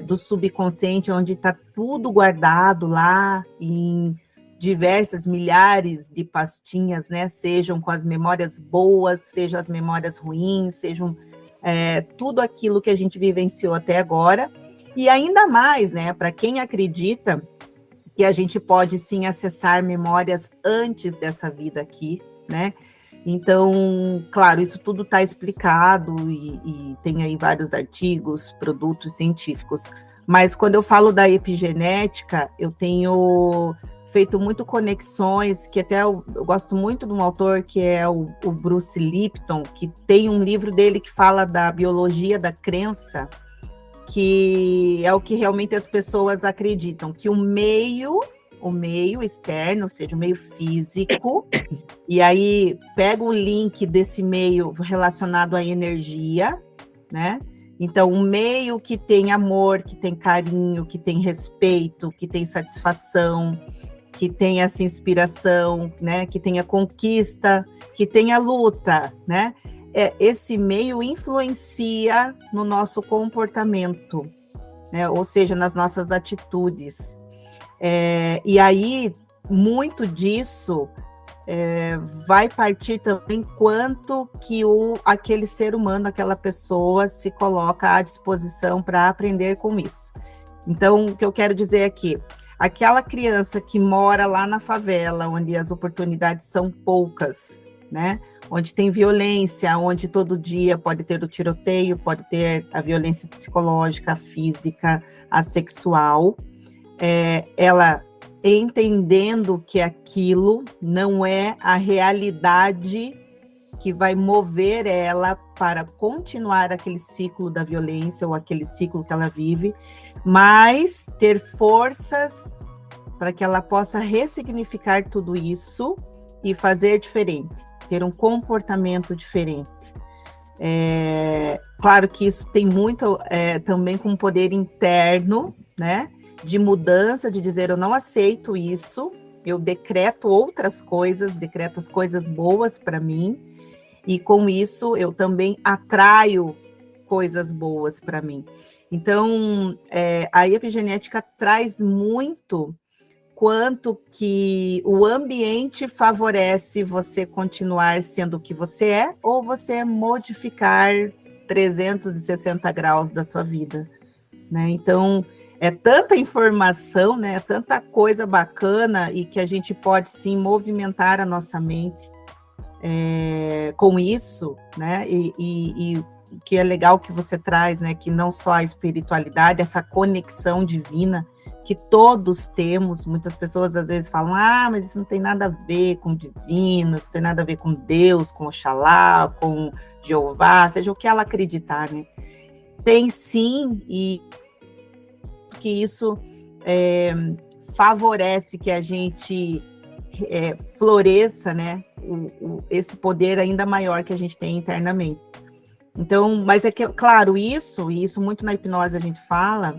do subconsciente, onde está tudo guardado lá em diversas milhares de pastinhas, né? Sejam com as memórias boas, sejam as memórias ruins, sejam tudo aquilo que a gente vivenciou até agora. E ainda mais, né? Para quem acredita E a gente pode, sim, acessar memórias antes dessa vida aqui, né? Então, claro, isso tudo está explicado e tem aí vários artigos, produtos científicos. Mas quando eu falo da epigenética, eu tenho feito muito conexões, que até eu gosto muito de um autor que é o Bruce Lipton, que tem um livro dele que fala da biologia da crença, que é o que realmente as pessoas acreditam, que o meio externo, ou seja, o meio físico, e aí pega o link desse meio relacionado à energia, né? Então, um meio que tem amor, que tem carinho, que tem respeito, que tem satisfação, que tem essa inspiração, né? Que tem a conquista, que tem a luta, né? Esse meio influencia no nosso comportamento, né? Ou seja, nas nossas atitudes. E aí, muito disso vai partir também quanto que aquele ser humano, aquela pessoa se coloca à disposição para aprender com isso. Então, o que eu quero dizer aqui, aquela criança que mora lá na favela, onde as oportunidades são poucas, né? Onde tem violência, onde todo dia pode ter o tiroteio, pode ter a violência psicológica, a física, a sexual, ela entendendo que aquilo não é a realidade que vai mover ela para continuar aquele ciclo da violência ou aquele ciclo que ela vive, mas ter forças para que ela possa ressignificar tudo isso e fazer diferente, ter um comportamento diferente. Claro que isso tem muito também com poder interno, né? De mudança, de dizer, eu não aceito isso, eu decreto outras coisas, decreto as coisas boas para mim, e com isso eu também atraio coisas boas para mim. Então, a epigenética traz muito quanto que o ambiente favorece você continuar sendo o que você é, ou você modificar 360 graus da sua vida, né? Então, é tanta informação, né? É tanta coisa bacana e que a gente pode sim movimentar a nossa mente com isso, né? E o que é legal que você traz, né? Que não só a espiritualidade, essa conexão divina que todos temos. Muitas pessoas às vezes falam, mas isso não tem nada a ver com divino, isso não tem nada a ver com Deus, com Oxalá, com Jeová, seja o que ela acreditar, né? Tem sim, e que isso favorece que a gente floresça, né, esse poder ainda maior que a gente tem internamente. Então, mas claro, isso muito na hipnose a gente fala,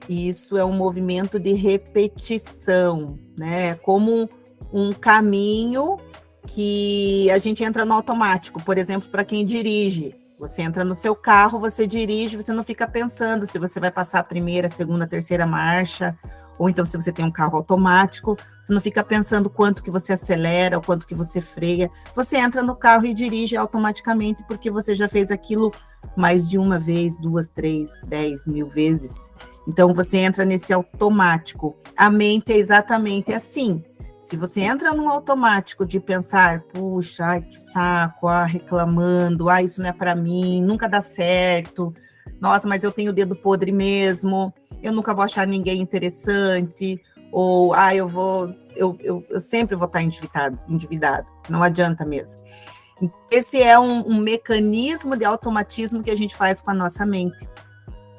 isso é um movimento de repetição, né, como um caminho que a gente entra no automático, por exemplo, para quem dirige. Você entra no seu carro, você dirige, você não fica pensando se você vai passar a primeira, segunda, terceira marcha, ou então se você tem um carro automático, você não fica pensando quanto que você acelera, ou quanto que você freia. Você entra no carro e dirige automaticamente, porque você já fez aquilo mais de uma vez, 2, 3, 10 mil vezes. Então, você entra nesse automático. A mente é exatamente assim. Se você entra num automático de pensar, puxa, ai, que saco, reclamando, isso não é para mim, nunca dá certo, nossa, mas eu tenho o dedo podre mesmo, eu nunca vou achar ninguém interessante, ou, eu sempre vou estar endividado, não adianta mesmo. Esse é um mecanismo de automatismo que a gente faz com a nossa mente.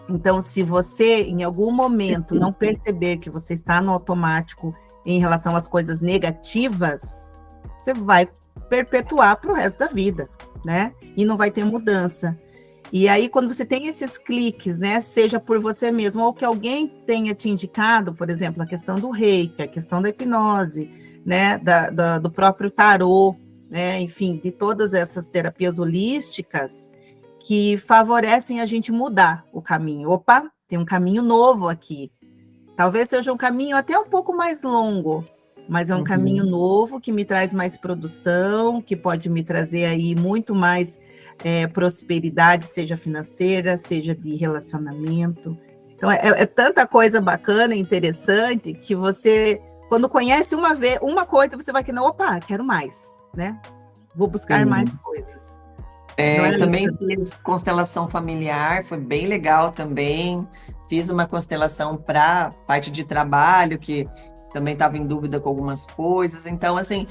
Então, se você, em algum momento, não perceber que você está no automático em relação às coisas negativas, você vai perpetuar para o resto da vida, né? E não vai ter mudança. E aí, quando você tem esses cliques, né? Seja por você mesmo, ou que alguém tenha te indicado, por exemplo, a questão do reiki, a questão da hipnose, né? Do próprio tarô, né? Enfim, de todas essas terapias holísticas que favorecem a gente mudar o caminho. Opa, tem um caminho novo aqui. Talvez seja um caminho até um pouco mais longo, mas é um caminho novo que me traz mais produção, que pode me trazer aí muito mais prosperidade, seja financeira, seja de relacionamento. Então, é tanta coisa bacana e interessante que você, quando conhece uma vez, uma coisa, você vai querer, opa, quero mais, né? Vou buscar mais coisas. Não é Eu também isso? fiz constelação familiar, foi bem legal também. Fiz uma constelação para parte de trabalho, que também estava em dúvida com algumas coisas. Então, assim,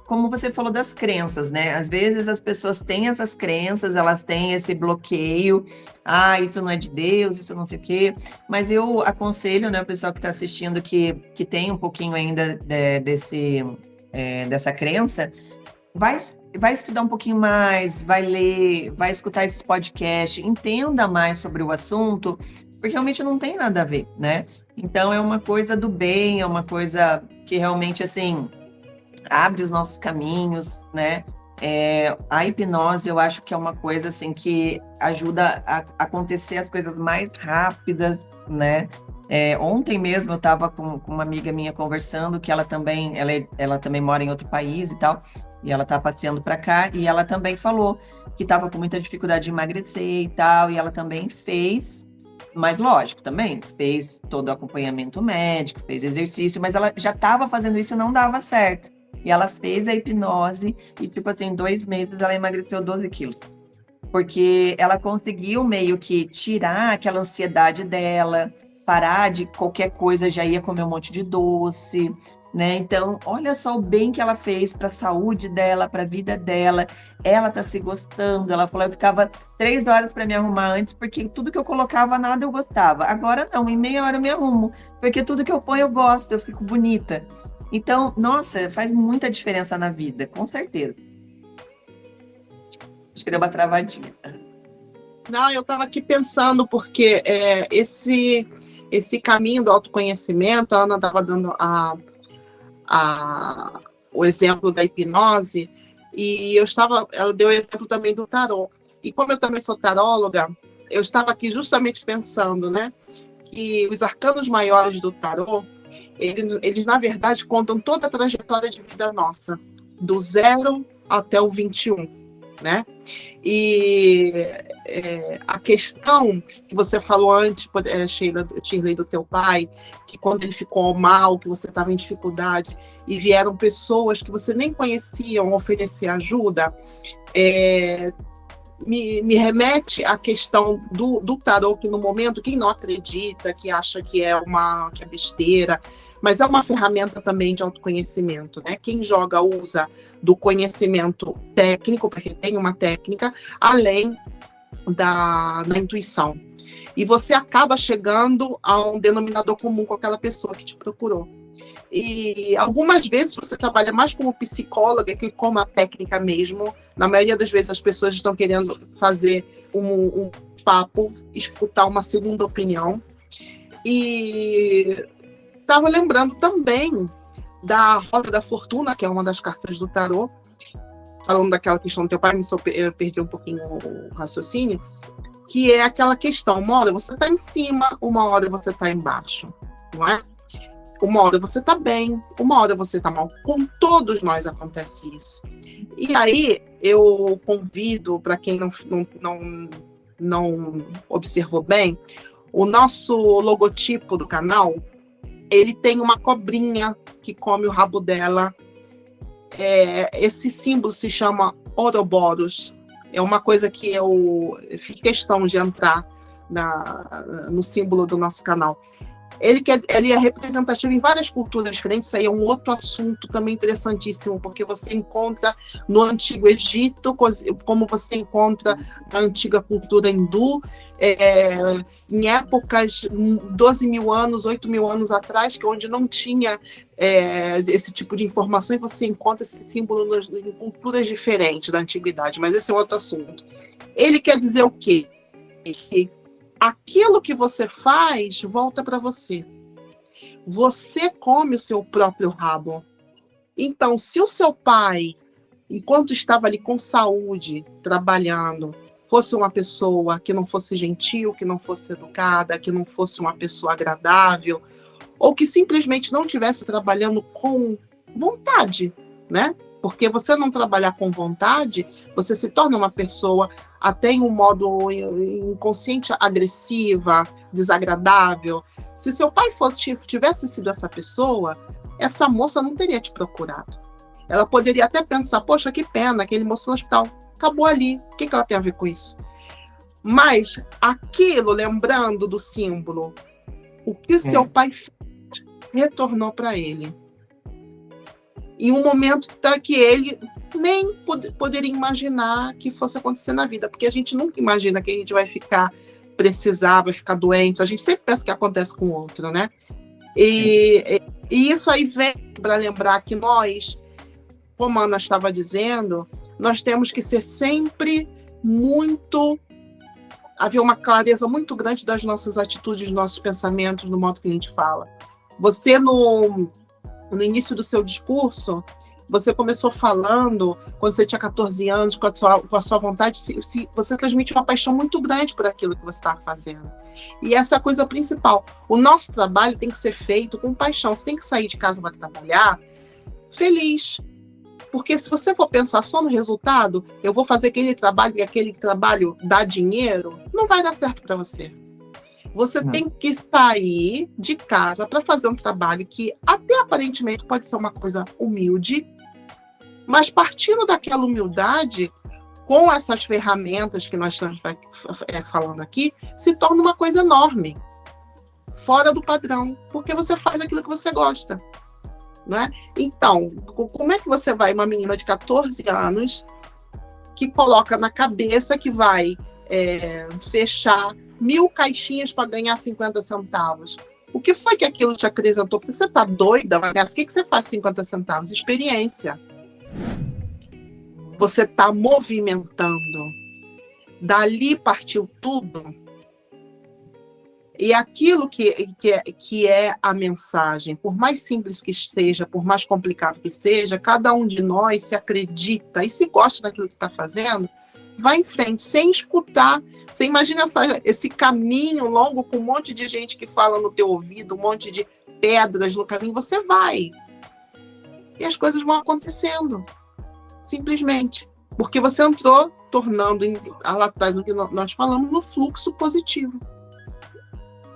como você falou das crenças, né? Às vezes as pessoas têm essas crenças, elas têm esse bloqueio. Ah, isso não é de Deus, isso não sei o quê. Mas eu aconselho, né, o pessoal que está assistindo que tem um pouquinho ainda dessa crença, vai estudar um pouquinho mais, vai ler, vai escutar esses podcasts, entenda mais sobre o assunto, porque realmente não tem nada a ver, né? Então é uma coisa do bem, é uma coisa que realmente, assim, abre os nossos caminhos, né? A hipnose, eu acho que é uma coisa, assim, que ajuda a acontecer as coisas mais rápidas, né? Ontem mesmo eu estava com uma amiga minha conversando, que ela também mora em outro país e tal, e ela tá passeando para cá, e ela também falou que estava com muita dificuldade de emagrecer e tal, e ela também fez, mas lógico, também fez todo o acompanhamento médico, fez exercício, mas ela já estava fazendo isso e não dava certo. E ela fez a hipnose e, tipo assim, em 2 meses ela emagreceu 12 quilos. Porque ela conseguiu meio que tirar aquela ansiedade dela, parar de qualquer coisa, já ia comer um monte de doce, né? Então, olha só o bem que ela fez para a saúde dela, para a vida dela. Ela tá se gostando. Ela falou, eu ficava 3 horas para me arrumar antes, porque tudo que eu colocava, nada eu gostava. Agora não, em meia hora eu me arrumo, porque tudo que eu ponho eu gosto, eu fico bonita. Então, nossa, faz muita diferença na vida, com certeza. Acho que deu uma travadinha. Não, eu estava aqui pensando, porque esse caminho do autoconhecimento, a Ana estava dando o exemplo da hipnose, e ela deu o exemplo também do tarô. E como eu também sou taróloga, eu estava aqui justamente pensando, né, que os arcanos maiores do tarô, eles na verdade contam toda a trajetória de vida nossa, do 0 até o 21, né? E a questão que você falou antes, Sheila, Shirley, do teu pai, que quando ele ficou mal, que você estava em dificuldade, e vieram pessoas que você nem conheciam oferecer ajuda, me remete à questão do tarô, que no momento, quem não acredita, que acha que é besteira, mas é uma ferramenta também de autoconhecimento, né? Quem joga usa do conhecimento técnico, porque tem uma técnica, além da intuição. E você acaba chegando a um denominador comum com aquela pessoa que te procurou. E algumas vezes você trabalha mais como psicóloga que como a técnica mesmo. Na maioria das vezes as pessoas estão querendo fazer um papo, escutar uma segunda opinião. E estava lembrando também da Roda da Fortuna, que é uma das cartas do tarô, falando daquela questão do teu pai, eu perdi um pouquinho o raciocínio, que é aquela questão, uma hora você está em cima, uma hora você está embaixo, não é? Uma hora você está bem, uma hora você está mal. Com todos nós acontece isso. E aí eu convido, para quem não observou bem, o nosso logotipo do canal, ele tem uma cobrinha que come o rabo dela. Esse símbolo se chama Ouroboros. É uma coisa que eu fiz questão de entrar no símbolo do nosso canal. Ele é representativo em várias culturas diferentes. Isso aí é um outro assunto também interessantíssimo, porque você encontra no Antigo Egito, como você encontra na antiga cultura hindu, em épocas 12 mil anos, 8 mil anos atrás, que onde não tinha esse tipo de informação, e você encontra esse símbolo em culturas diferentes da antiguidade, mas esse é outro assunto. Ele quer dizer o quê? Que aquilo que você faz volta para você. Você come o seu próprio rabo. Então, se o seu pai, enquanto estava ali com saúde, trabalhando, fosse uma pessoa que não fosse gentil, que não fosse educada, que não fosse uma pessoa agradável, ou que simplesmente não estivesse trabalhando com vontade, né? Porque você não trabalhar com vontade, você se torna uma pessoa até em um modo inconsciente, agressiva, desagradável. Se seu pai tivesse sido essa pessoa, essa moça não teria te procurado. Ela poderia até pensar, poxa, que pena, aquele moço no hospital, acabou ali, o que ela tem a ver com isso? Mas aquilo, lembrando do símbolo, o que o seu pai fez, retornou para ele. Em um momento que ele nem poderia imaginar que fosse acontecer na vida, porque a gente nunca imagina que a gente vai precisar, vai ficar doente, a gente sempre pensa que acontece com o outro, né? E isso aí vem para lembrar que nós, como a Ana estava dizendo, nós temos que ser sempre haver uma clareza muito grande das nossas atitudes, dos nossos pensamentos, no modo que a gente fala. Você, no início do seu discurso, você começou falando, quando você tinha 14 anos, com a sua vontade, você transmite uma paixão muito grande por aquilo que você estava fazendo. E essa é a coisa principal. O nosso trabalho tem que ser feito com paixão. Você tem que sair de casa para trabalhar feliz. Porque se você for pensar só no resultado, eu vou fazer aquele trabalho e aquele trabalho dá dinheiro, não vai dar certo para você. Você tem que sair de casa para fazer um trabalho que até aparentemente pode ser uma coisa humilde, mas partindo daquela humildade, com essas ferramentas que nós estamos falando aqui, se torna uma coisa enorme, fora do padrão, porque você faz aquilo que você gosta. Não é? Então, como é que você vai, uma menina de 14 anos, que coloca na cabeça que vai fechar 1000 caixinhas para ganhar 50 centavos? O que foi que aquilo te acrescentou? Porque você está doida, vai ganhar. O que você faz 50 centavos? Experiência. Você está movimentando. Dali partiu tudo. E aquilo que é a mensagem, por mais simples que seja, por mais complicado que seja, cada um de nós se acredita e se gosta daquilo que está fazendo, vai em frente, sem escutar. Você imagina esse caminho longo com um monte de gente que fala no teu ouvido, um monte de pedras no caminho, você vai. E as coisas vão acontecendo, simplesmente. Porque você entrou, tornando, lá atrás, no que nós falamos, no fluxo positivo.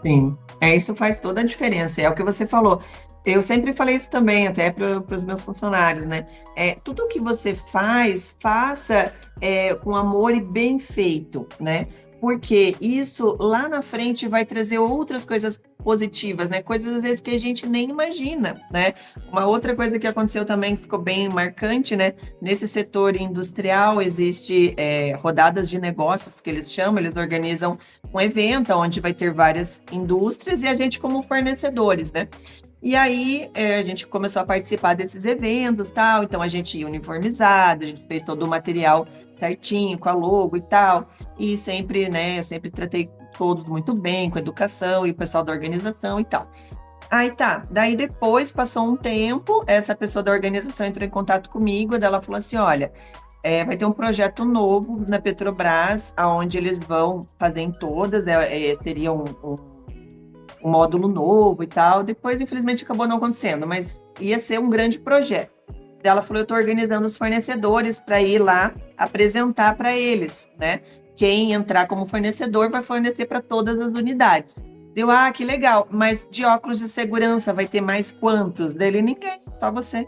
Sim, isso faz toda a diferença, é o que você falou. Eu sempre falei isso também, até para os meus funcionários, né? Tudo que você faça com amor e bem feito, né? Porque isso lá na frente vai trazer outras coisas positivas, né? Coisas às vezes que a gente nem imagina, né? Uma outra coisa que aconteceu também que ficou bem marcante, né? Nesse setor industrial existe rodadas de negócios que eles chamam, eles organizam um evento onde vai ter várias indústrias e a gente como fornecedores, né? E aí a gente começou a participar desses eventos, tal. Então a gente ia uniformizado, a gente fez todo o material certinho, com a logo e tal. E sempre, né, eu sempre tratei todos muito bem, com educação e o pessoal da organização e tal. Aí tá, daí depois passou um tempo, essa pessoa da organização entrou em contato comigo, e ela falou assim, olha, vai ter um projeto novo na Petrobras, onde eles vão fazer em todas, seria um módulo novo e tal. Depois, infelizmente, acabou não acontecendo, mas ia ser um grande projeto. Ela falou, eu estou organizando os fornecedores para ir lá apresentar para eles, né? Quem entrar como fornecedor vai fornecer para todas as unidades. Deu, que legal, mas de óculos de segurança vai ter mais quantos? Dele, ninguém, só você.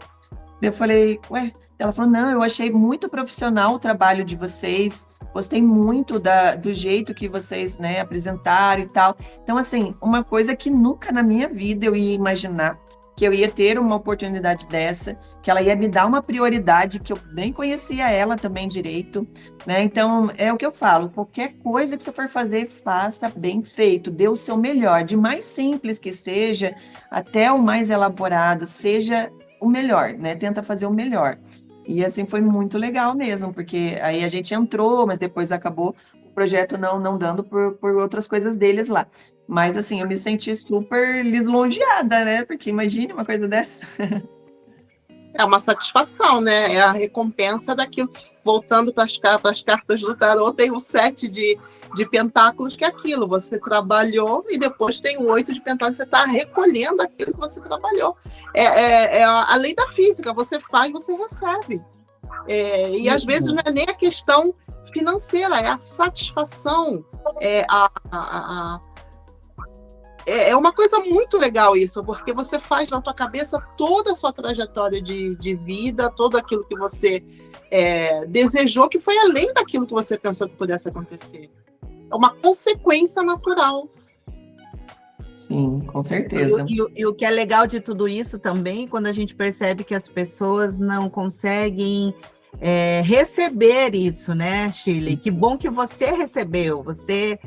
Eu falei, ué? Ela falou, não, eu achei muito profissional o trabalho de vocês, gostei muito do jeito que vocês, né, apresentaram e tal. Então, assim, uma coisa que nunca na minha vida eu ia imaginar, que eu ia ter uma oportunidade dessa, que ela ia me dar uma prioridade, que eu nem conhecia ela também direito, né? Então, é o que eu falo, qualquer coisa que você for fazer, faça bem feito, dê o seu melhor, de mais simples que seja, até o mais elaborado, seja o melhor, né? Tenta fazer o melhor. E assim foi muito legal mesmo, porque aí a gente entrou, mas depois acabou o projeto não dando por outras coisas deles lá. Mas assim, eu me senti super lisonjeada, né? Porque imagine uma coisa dessa. É uma satisfação, né? É a recompensa daquilo. Voltando para as cartas do tarot, tem o 7 de pentáculos, que é aquilo. Você trabalhou e depois tem o 8 de pentáculos. Você está recolhendo aquilo que você trabalhou. É a lei da física. Você faz, você recebe. E às vezes não é nem a questão financeira, é a satisfação. É uma coisa muito legal isso, porque você faz na tua cabeça toda a sua trajetória de vida, tudo aquilo que você desejou, que foi além daquilo que você pensou que pudesse acontecer. É uma consequência natural. Sim, com certeza. E o que é legal de tudo isso também, quando a gente percebe que as pessoas não conseguem receber isso, né, Shirley? Que bom que você recebeu, você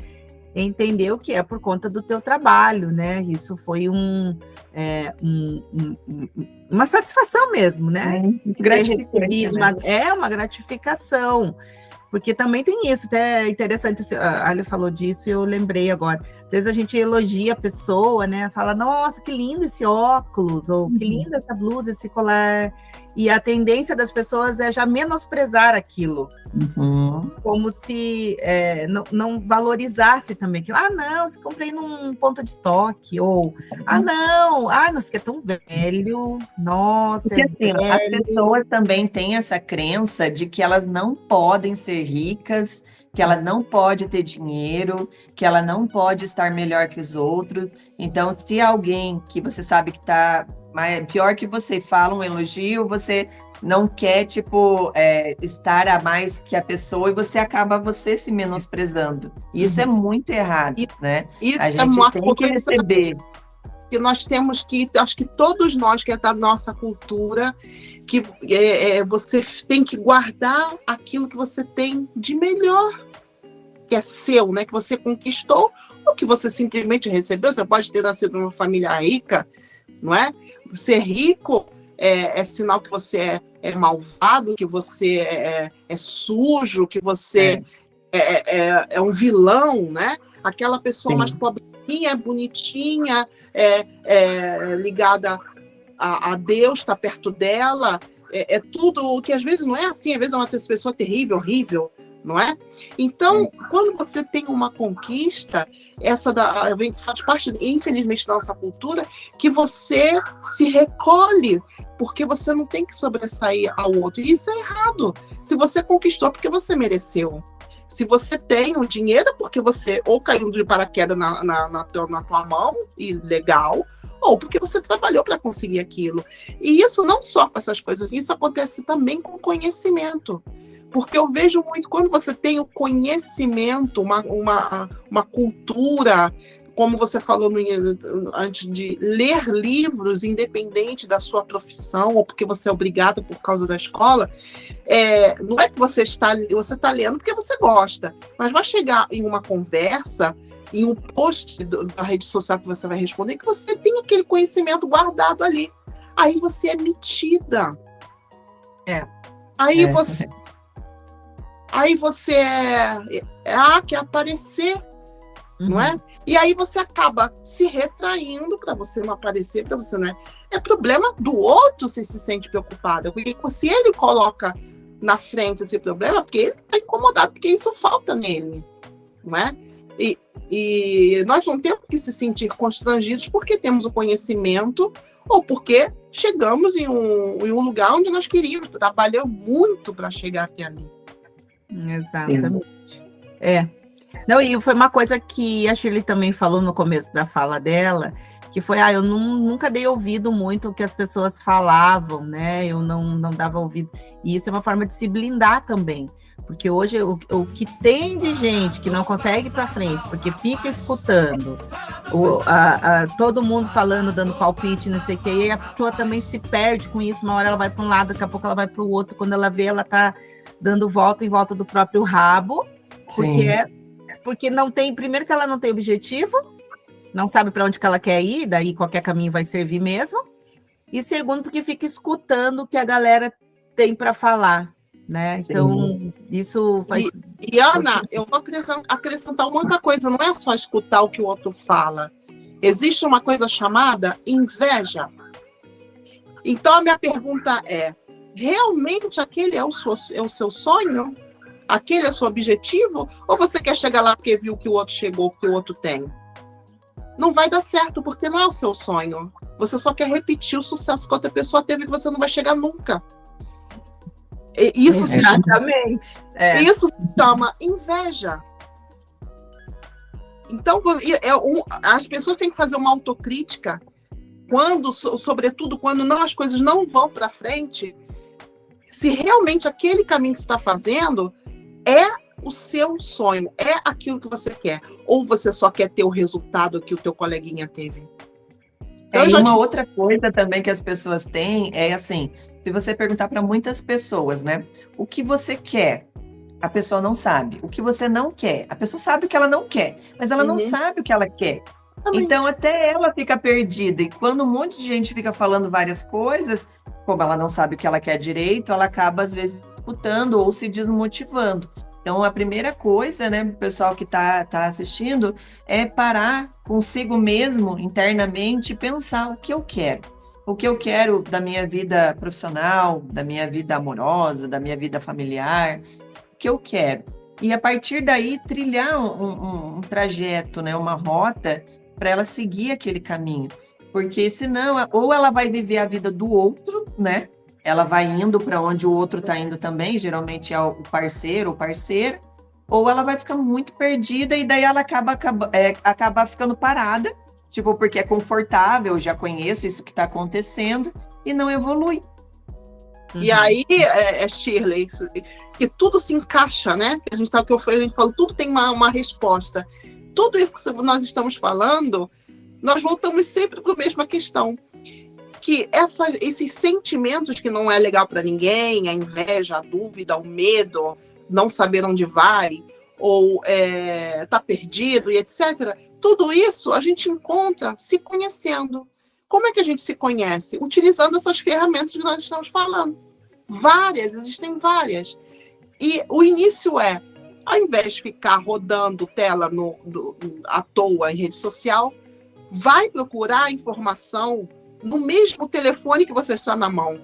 entendeu que é por conta do teu trabalho, né? Isso foi uma satisfação mesmo, né? Gratificante, né? Uma gratificação, porque também tem isso, até é interessante, a Ali falou disso e eu lembrei agora. Às vezes a gente elogia a pessoa, né? Fala, nossa, que lindo esse óculos, ou que linda essa blusa, esse colar. E a tendência das pessoas é já menosprezar aquilo. Como se não valorizasse também aquilo. Ah, não, se comprei num ponto de estoque. Ou, não, isso aqui é tão velho. Nossa, porque, assim, as pessoas também têm essa crença de que elas não podem ser ricas, que ela não pode ter dinheiro, que ela não pode estar melhor que os outros. Então, se alguém que você sabe que está pior que você fala um elogio, você não quer, estar a mais que a pessoa e você acaba se menosprezando. Isso é muito errado, né? Isso a gente tem que receber. Que nós temos que, acho que todos nós, que é da nossa cultura, que você tem que guardar aquilo que você tem de melhor, que é seu, né? Que você conquistou, ou que você simplesmente recebeu. Você pode ter nascido numa família rica, não é? Ser rico é sinal que você é malvado, que você é sujo, que você é um vilão, né? Aquela pessoa mais pobrezinha, bonitinha, ligada a Deus, está perto dela, tudo o que às vezes não é assim, às vezes é uma pessoa terrível, horrível, não é? Então, quando você tem uma conquista, faz parte, infelizmente, da nossa cultura, que você se recolhe, porque você não tem que sobressair ao outro. E isso é errado. Se você conquistou, porque você mereceu. Se você tem o dinheiro, porque você ou caiu de paraquedas na tua mão, e legal, ou porque você trabalhou para conseguir aquilo. E isso não só com essas coisas, isso acontece também com conhecimento. Porque eu vejo muito, quando você tem o conhecimento, uma cultura, como você falou antes, de ler livros independente da sua profissão, ou porque você é obrigado por causa da escola, não é que você está lendo porque você gosta, mas vai chegar em uma conversa, em um post da rede social que você vai responder, que você tem aquele conhecimento guardado ali. Aí você é metida. Aí você quer aparecer, não é? E aí você acaba se retraindo para você não aparecer, para você não é problema do outro se sente preocupado, porque se ele coloca na frente esse problema, porque ele está incomodado, porque isso falta nele, não é? E nós não temos que se sentir constrangidos porque temos o conhecimento ou porque chegamos em um lugar onde nós queríamos, trabalhamos muito para chegar até ali. Exatamente. Não, e foi uma coisa que a Shirley também falou no começo da fala dela, que foi, eu nunca dei ouvido muito o que as pessoas falavam, né? Eu não dava ouvido. E isso é uma forma de se blindar também. Porque hoje o que tem de gente que não consegue ir para frente, porque fica escutando todo mundo falando, dando palpite, não sei o quê, e a pessoa também se perde com isso. Uma hora ela vai para um lado, daqui a pouco ela vai para o outro. Quando ela vê, ela está dando volta em volta do próprio rabo, porque não tem, primeiro que ela não tem objetivo, não sabe para onde que ela quer ir, daí qualquer caminho vai servir mesmo, e segundo, porque fica escutando o que a galera tem para falar, né? Então, isso faz... E Ana, eu vou acrescentar uma outra coisa, não é só escutar o que o outro fala, existe uma coisa chamada inveja. Então, a minha pergunta é, realmente aquele é o seu sonho? Aquele é o seu objetivo? Ou você quer chegar lá porque viu que o outro chegou, que o outro tem? Não vai dar certo, porque não é o seu sonho. Você só quer repetir o sucesso que outra pessoa teve, que você não vai chegar nunca. Isso Exatamente. Isso se chama inveja. Então, as pessoas têm que fazer uma autocrítica, sobretudo quando as coisas não vão para frente, se realmente aquele caminho que você está fazendo é o seu sonho, é aquilo que você quer, ou você só quer ter o resultado que o teu coleguinha teve. E uma outra coisa também que as pessoas têm é assim, se você perguntar para muitas pessoas, né, o que você quer, a pessoa não sabe. O que você não quer, a pessoa sabe o que ela não quer, mas ela não sabe o que ela quer. Então até ela fica perdida, e quando um monte de gente fica falando várias coisas, como ela não sabe o que ela quer direito, ela acaba às vezes escutando ou se desmotivando. Então, a primeira coisa, né, o pessoal que tá assistindo, é parar consigo mesmo, internamente, e pensar o que eu quero. O que eu quero da minha vida profissional, da minha vida amorosa, da minha vida familiar, o que eu quero. E, a partir daí, trilhar um trajeto, né, uma rota, para ela seguir aquele caminho. Porque, senão, ou ela vai viver a vida do outro, né? Ela vai indo para onde o outro está indo também, geralmente é o parceiro ou parceira, ou ela vai ficar muito perdida e daí ela acaba ficando parada, tipo, porque é confortável, já conheço isso que está acontecendo, e não evolui. E aí, Shirley, que tudo se encaixa, né? A gente falou, tudo tem uma resposta. Tudo isso que nós estamos falando, nós voltamos sempre para a mesma questão. Que esses sentimentos que não é legal para ninguém, a inveja, a dúvida, o medo, não saber onde vai, ou tá perdido e etc., tudo isso a gente encontra se conhecendo. Como é que a gente se conhece? Utilizando essas ferramentas que nós estamos falando. Existem várias. E o início ao invés de ficar rodando tela à toa em rede social, vai procurar informação no mesmo telefone que você está na mão.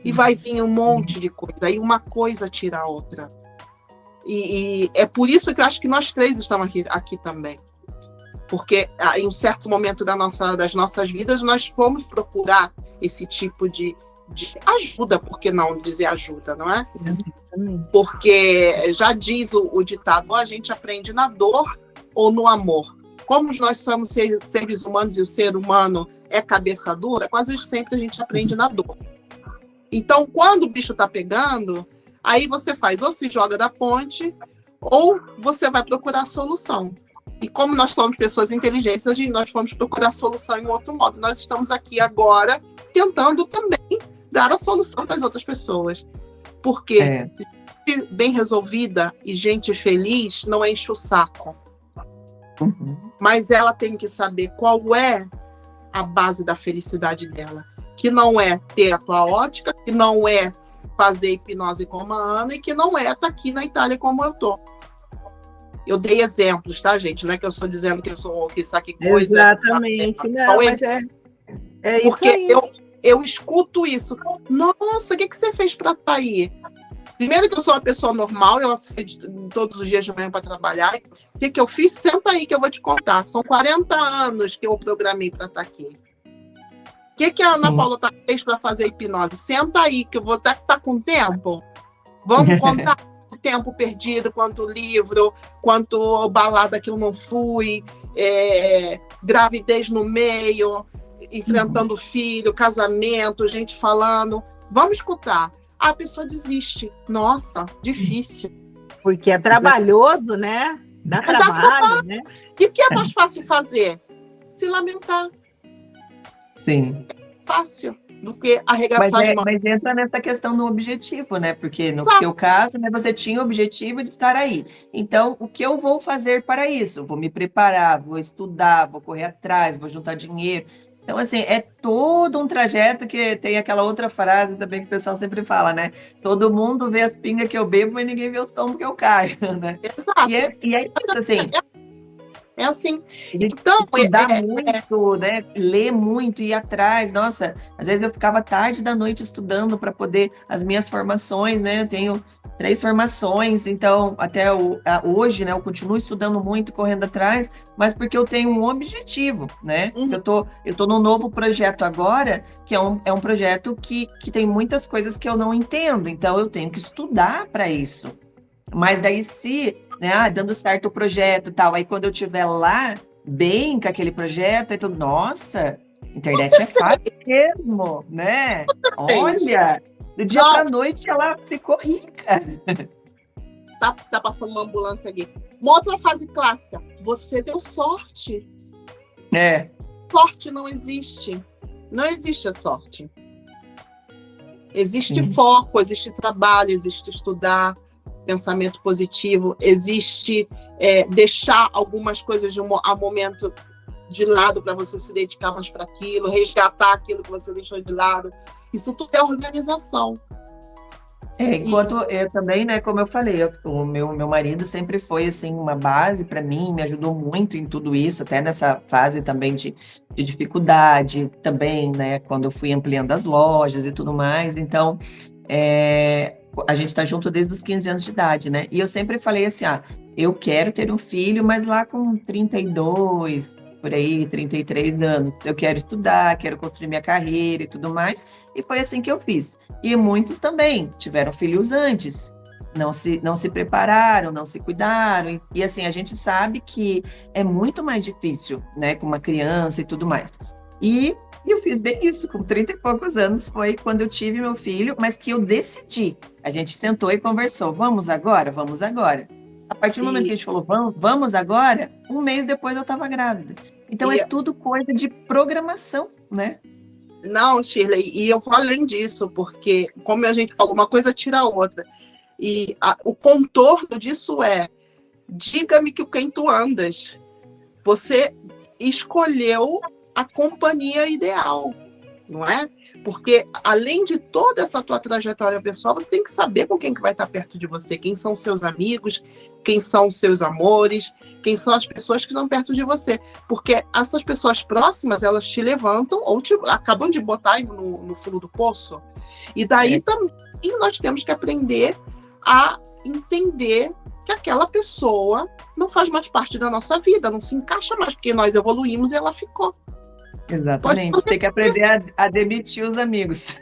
E vai vir um monte de coisa. E uma coisa tira a outra. E é por isso que eu acho que nós três estamos aqui também. Porque em um certo momento das nossas vidas, nós fomos procurar esse tipo de ajuda. Por que não dizer ajuda, não é? Porque já diz o ditado, a gente aprende na dor ou no amor. Como nós somos seres humanos e o ser humano é cabeça dura, quase sempre a gente aprende na dor. Então, quando o bicho está pegando, aí você ou se joga da ponte, ou você vai procurar a solução. E como nós somos pessoas inteligentes, nós vamos procurar a solução em outro modo. Nós estamos aqui agora tentando também dar a solução para as outras pessoas. Porque gente bem resolvida e gente feliz não enche o saco. Mas ela tem que saber qual é a base da felicidade dela, que não é ter a tua ótica, que não é fazer hipnose como a Ana e que não é estar aqui na Itália como eu estou. Eu dei exemplos, tá, gente? Não é que eu estou dizendo que isso aqui coisa. Exatamente, não, mas é isso. Porque aí. Eu escuto isso. Nossa, o que você fez para estar aí? Primeiro que eu sou uma pessoa normal, eu saio todos os dias de manhã para trabalhar. O que eu fiz? Senta aí que eu vou te contar. São 40 anos que eu programei para estar aqui. O que a Ana Paula fez para fazer hipnose? Senta aí que eu vou estar com tempo. Vamos contar o tempo perdido, quanto livro, quanto balada que eu não fui, gravidez no meio, enfrentando filho, casamento, gente falando. Vamos escutar. A pessoa desiste. Nossa, difícil. Porque é trabalhoso, né? Dá trabalho, né? E o que é mais fácil fazer? Se lamentar. Sim. Fácil do que arregaçar as mãos. Mas entra nessa questão do objetivo, né? Porque no teu caso, né, você tinha o objetivo de estar aí. Então, o que eu vou fazer para isso? Vou me preparar, vou estudar, vou correr atrás, vou juntar dinheiro. Então, assim, é todo um trajeto que tem aquela outra frase também que o pessoal sempre fala, né? Todo mundo vê as pingas que eu bebo, mas ninguém vê os tombos que eu caio, né? Exato. E é isso, assim, É assim. De Então, estudar muito, né? Ler muito, ir atrás. Nossa, às vezes eu ficava tarde da noite estudando para poder as minhas formações, né? Eu tenho 3 formações, então até hoje, né? Eu continuo estudando muito, correndo atrás, mas porque eu tenho um objetivo, né? Se eu tô num novo projeto agora, que é um projeto que tem muitas coisas que eu não entendo, então eu tenho que estudar para isso. Mas daí né, dando certo o projeto e tal, aí quando eu estiver lá, bem com aquele projeto, aí tu, nossa, internet é fácil mesmo, né? Olha, do dia para noite ela ficou rica. Tá passando uma ambulância aqui. Uma outra fase clássica, você deu sorte. Sorte não existe. Não existe a sorte. Existe foco, existe trabalho, existe estudar, pensamento positivo, existe deixar algumas coisas a momento de lado para você se dedicar mais para aquilo, resgatar aquilo que você deixou de lado. Isso tudo é organização. Enquanto eu também, né, como eu falei, o meu marido sempre foi, assim, uma base para mim, me ajudou muito em tudo isso, até nessa fase também de dificuldade, também, né, quando eu fui ampliando as lojas e tudo mais, então, a gente está junto desde os 15 anos de idade, né, e eu sempre falei assim, eu quero ter um filho, mas lá com 32, por aí, 33 anos, eu quero estudar, quero construir minha carreira e tudo mais, e foi assim que eu fiz. E muitos também tiveram filhos antes, não se prepararam, não se cuidaram, e assim, a gente sabe que é muito mais difícil, né, com uma criança e tudo mais. E eu fiz bem isso, com 30 e poucos anos, foi quando eu tive meu filho, mas que eu decidi. A gente sentou e conversou, vamos agora? Vamos agora. A partir do momento que a gente falou, vamos agora, um mês depois eu estava grávida. Então é tudo coisa de programação, né? Não, Shirley, e eu vou além disso, porque, como a gente falou, uma coisa tira a outra. E o contorno disso diga-me que quem tu andas. Você escolheu a companhia ideal, não é? Porque, além de toda essa tua trajetória pessoal, você tem que saber com quem que vai estar perto de você, quem são os seus amigos, quem são os seus amores, quem são as pessoas que estão perto de você. Porque essas pessoas próximas, elas te levantam ou acabam de botar no fundo do poço. E daí também nós temos que aprender a entender que aquela pessoa não faz mais parte da nossa vida, não se encaixa mais, porque nós evoluímos e ela ficou. Exatamente, tem que aprender a demitir os amigos.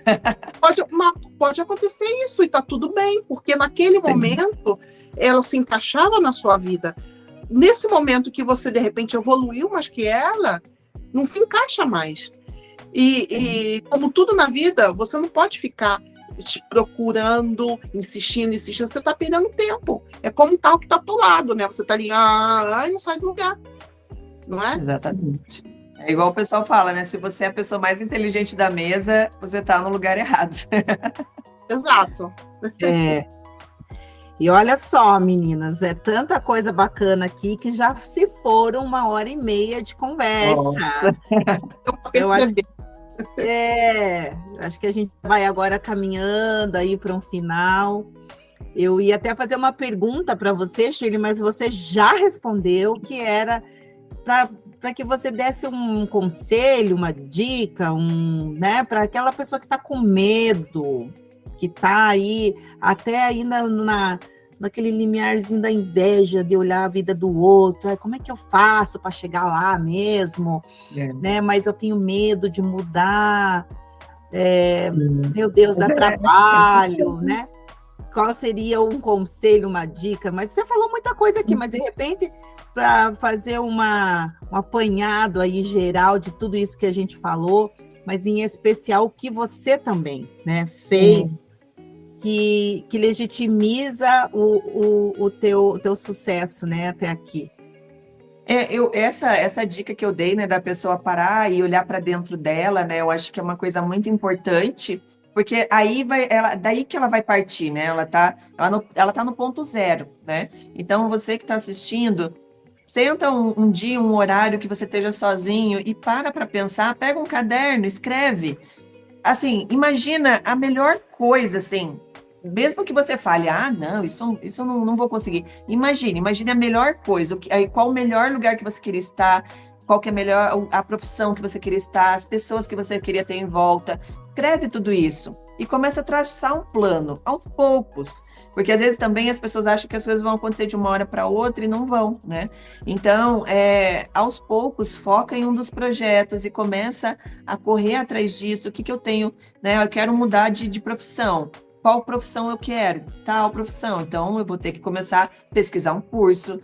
Pode acontecer isso e tá tudo bem, porque naquele momento ela se encaixava na sua vida. Nesse momento que você de repente evoluiu mais que ela, não se encaixa mais. E como tudo na vida, você não pode ficar procurando, insistindo, você tá perdendo tempo. É como um carro que tá atolado, né? Você tá ali, e não sai do lugar, não é? Exatamente. É igual o pessoal fala, né? Se você é a pessoa mais inteligente da mesa, você tá no lugar errado. Exato. E olha só, meninas, é tanta coisa bacana aqui que já se foram 1h30 de conversa. Eu acho que a gente vai agora caminhando aí para um final. Eu ia até fazer uma pergunta para você, Shirley, mas você já respondeu, que era para que você desse um conselho, uma dica, né, para aquela pessoa que está com medo, que está aí, até aí naquele limiarzinho da inveja, de olhar a vida do outro, como é que eu faço para chegar lá mesmo, né? Mas eu tenho medo de mudar, meu Deus, dá trabalho, né? Qual seria um conselho, uma dica? Mas você falou muita coisa aqui, mas de repente, para fazer um apanhado aí geral de tudo isso que a gente falou, mas em especial o que você também, né, fez, que legitimiza o teu sucesso, né, até aqui. Essa dica que eu dei, né, da pessoa parar e olhar para dentro dela, né, eu acho que é uma coisa muito importante, porque aí daí que ela vai partir, né, ela tá no ponto zero, né, então você que está assistindo, senta um dia, um horário que você esteja sozinho e para pensar, pega um caderno, escreve, assim, imagina a melhor coisa, assim, mesmo que você fale, não, isso eu não vou conseguir. Imagine a melhor coisa, qual o melhor lugar que você queria estar, qual que é a profissão que você queria estar, as pessoas que você queria ter em volta. Escreve tudo isso e começa a traçar um plano, aos poucos. Porque às vezes também as pessoas acham que as coisas vão acontecer de uma hora para outra e não vão, né? Então, aos poucos, foca em um dos projetos e começa a correr atrás disso. O que eu tenho, né? Eu quero mudar de profissão. Qual profissão eu quero? Tal profissão. Então, eu vou ter que começar a pesquisar um curso,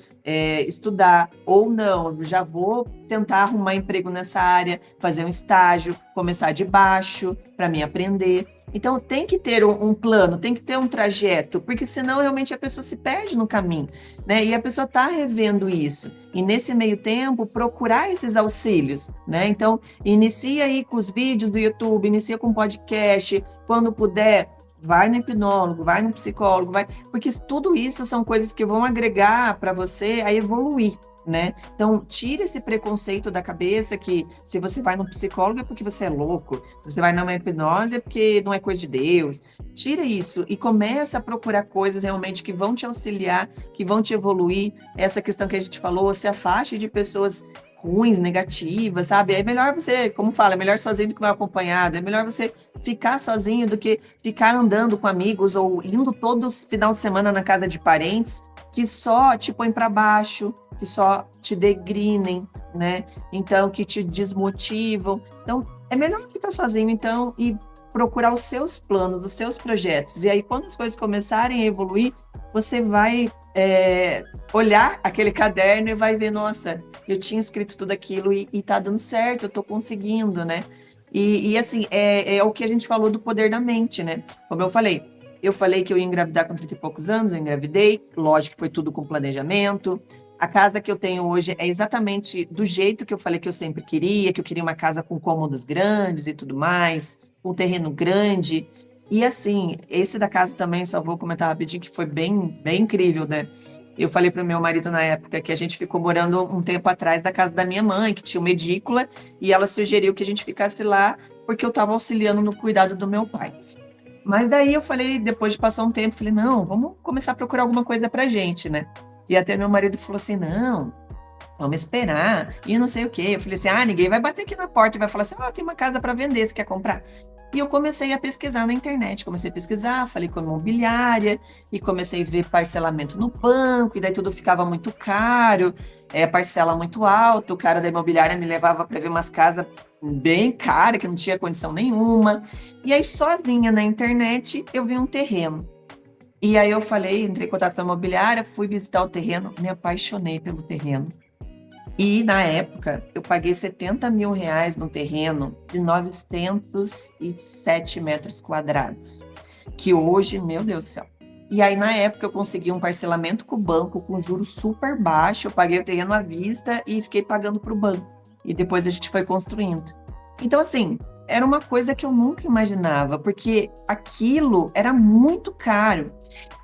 estudar, ou não, eu já vou tentar arrumar emprego nessa área, fazer um estágio, começar de baixo, para mim aprender. Então, tem que ter um plano, tem que ter um trajeto, porque senão, realmente, a pessoa se perde no caminho, né? E a pessoa está revendo isso. E, nesse meio tempo, procurar esses auxílios, né? Então, inicia aí com os vídeos do YouTube, inicia com podcast, quando puder, vai no hipnólogo, vai no psicólogo, porque tudo isso são coisas que vão agregar para você a evoluir, né? Então, tira esse preconceito da cabeça que se você vai no psicólogo é porque você é louco, se você vai numa hipnose é porque não é coisa de Deus. Tira isso e começa a procurar coisas realmente que vão te auxiliar, que vão te evoluir. Essa questão que a gente falou, se afaste de pessoas ruins, negativas, sabe? É melhor você, como fala, é melhor sozinho do que mal acompanhado, é melhor você ficar sozinho do que ficar andando com amigos ou indo todos final de semana na casa de parentes que só te põem para baixo, que só te degrinem, né? Então, que te desmotivam. Então, é melhor ficar sozinho, então, e procurar os seus planos, os seus projetos. E aí, quando as coisas começarem a evoluir, você vai olhar aquele caderno e vai ver, nossa, eu tinha escrito tudo aquilo e tá dando certo, eu tô conseguindo, né? E assim, é o que a gente falou do poder da mente, né? Como eu falei que eu ia engravidar com 30 e poucos anos, eu engravidei, lógico que foi tudo com planejamento. A casa que eu tenho hoje é exatamente do jeito que eu falei que eu sempre queria, que eu queria uma casa com cômodos grandes e tudo mais, um terreno grande. E assim, esse da casa também, só vou comentar rapidinho, que foi bem, bem incrível, né? Eu falei para o meu marido na época que a gente ficou morando um tempo atrás da casa da minha mãe, que tinha uma edícula, e ela sugeriu que a gente ficasse lá porque eu estava auxiliando no cuidado do meu pai. Mas daí eu falei, depois de passar um tempo, falei, não, vamos começar a procurar alguma coisa pra gente, né? E até meu marido falou assim, não, vamos esperar, e não sei o quê. Eu falei assim, ninguém vai bater aqui na porta e vai falar assim, tem uma casa para vender, você quer comprar? E eu comecei a pesquisar na internet, falei com a imobiliária, e comecei a ver parcelamento no banco, e daí tudo ficava muito caro, parcela muito alta, o cara da imobiliária me levava para ver umas casas bem caras, que não tinha condição nenhuma, e aí sozinha na internet eu vi um terreno. E aí eu falei, entrei em contato com a imobiliária, fui visitar o terreno, me apaixonei pelo terreno. E, na época, eu paguei R$70 mil no terreno de 907 metros quadrados, que hoje, meu Deus do céu. E aí, na época, eu consegui um parcelamento com o banco, com juros super baixo, eu paguei o terreno à vista e fiquei pagando para o banco. E depois a gente foi construindo. Então, assim, era uma coisa que eu nunca imaginava, porque aquilo era muito caro.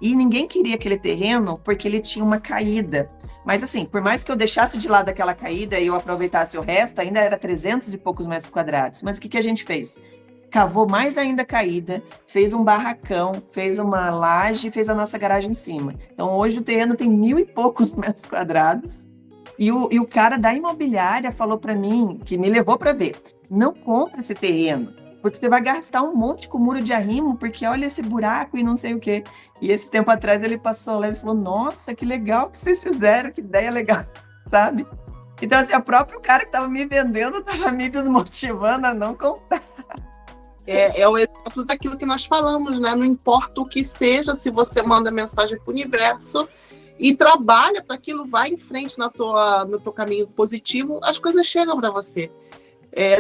E ninguém queria aquele terreno porque ele tinha uma caída. Mas assim, por mais que eu deixasse de lado aquela caída e eu aproveitasse o resto, ainda era 300 e poucos metros quadrados. Mas o que a gente fez? Cavou mais ainda a caída, fez um barracão, fez uma laje, fez a nossa garagem em cima. Então hoje o terreno tem 1.000 e poucos metros quadrados. E o cara da imobiliária falou para mim, que me levou para ver, não compra esse terreno, porque você vai gastar um monte com muro de arrimo, porque olha esse buraco e não sei o quê. E esse tempo atrás ele passou lá e falou, nossa, que legal que vocês fizeram, que ideia legal, sabe? Então, assim, o próprio cara que estava me vendendo estava me desmotivando a não comprar. É o exemplo daquilo que nós falamos, né? Não importa o que seja, se você manda mensagem para o universo e trabalha para aquilo, vai em frente no teu caminho positivo, as coisas chegam para você.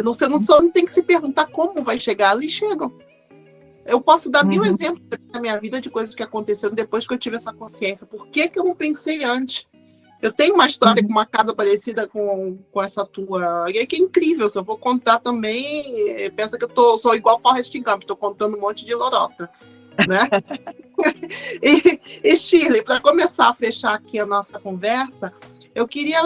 Você não tem que se perguntar como vai chegar, ali chegam. Eu posso dar 1000 exemplos na minha vida de coisas que aconteceram depois que eu tive essa consciência. Por que eu não pensei antes? Eu tenho uma história com uma casa parecida com essa tua, e que é incrível. Se eu vou contar também, pensa que eu sou igual Forrest Gump, estou contando um monte de lorota, né? E Shirley, para começar a fechar aqui a nossa conversa, eu queria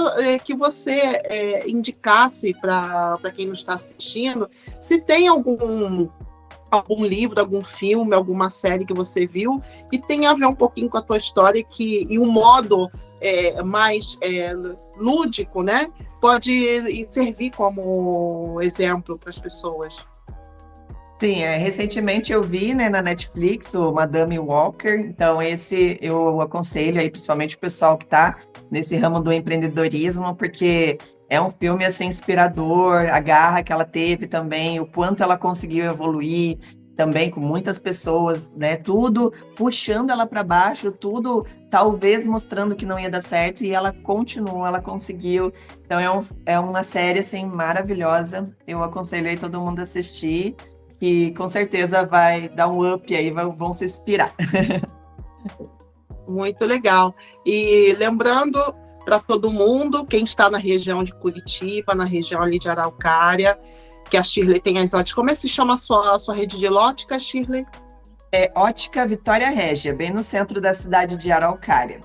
que você indicasse para quem nos está assistindo se tem algum algum livro, algum filme, alguma série que você viu e tem a ver um pouquinho com a tua história e um modo mais lúdico, né? Pode servir como exemplo para as pessoas. Sim, recentemente eu vi, né, na Netflix o Madame Walker, então esse eu aconselho aí, principalmente o pessoal que está nesse ramo do empreendedorismo, porque é um filme, assim, inspirador, a garra que ela teve também, o quanto ela conseguiu evoluir, também com muitas pessoas, né, tudo puxando ela para baixo, tudo talvez mostrando que não ia dar certo, e ela continuou, ela conseguiu, então é uma série, assim, maravilhosa, eu aconselho aí todo mundo a assistir, que com certeza vai dar um up aí, vão se inspirar. Muito legal. E lembrando para todo mundo, quem está na região de Curitiba, na região ali de Araucária, que a Shirley tem as óticas. Como é que se chama a sua rede de ótica, Shirley? É Ótica Vitória Régia, bem no centro da cidade de Araucária.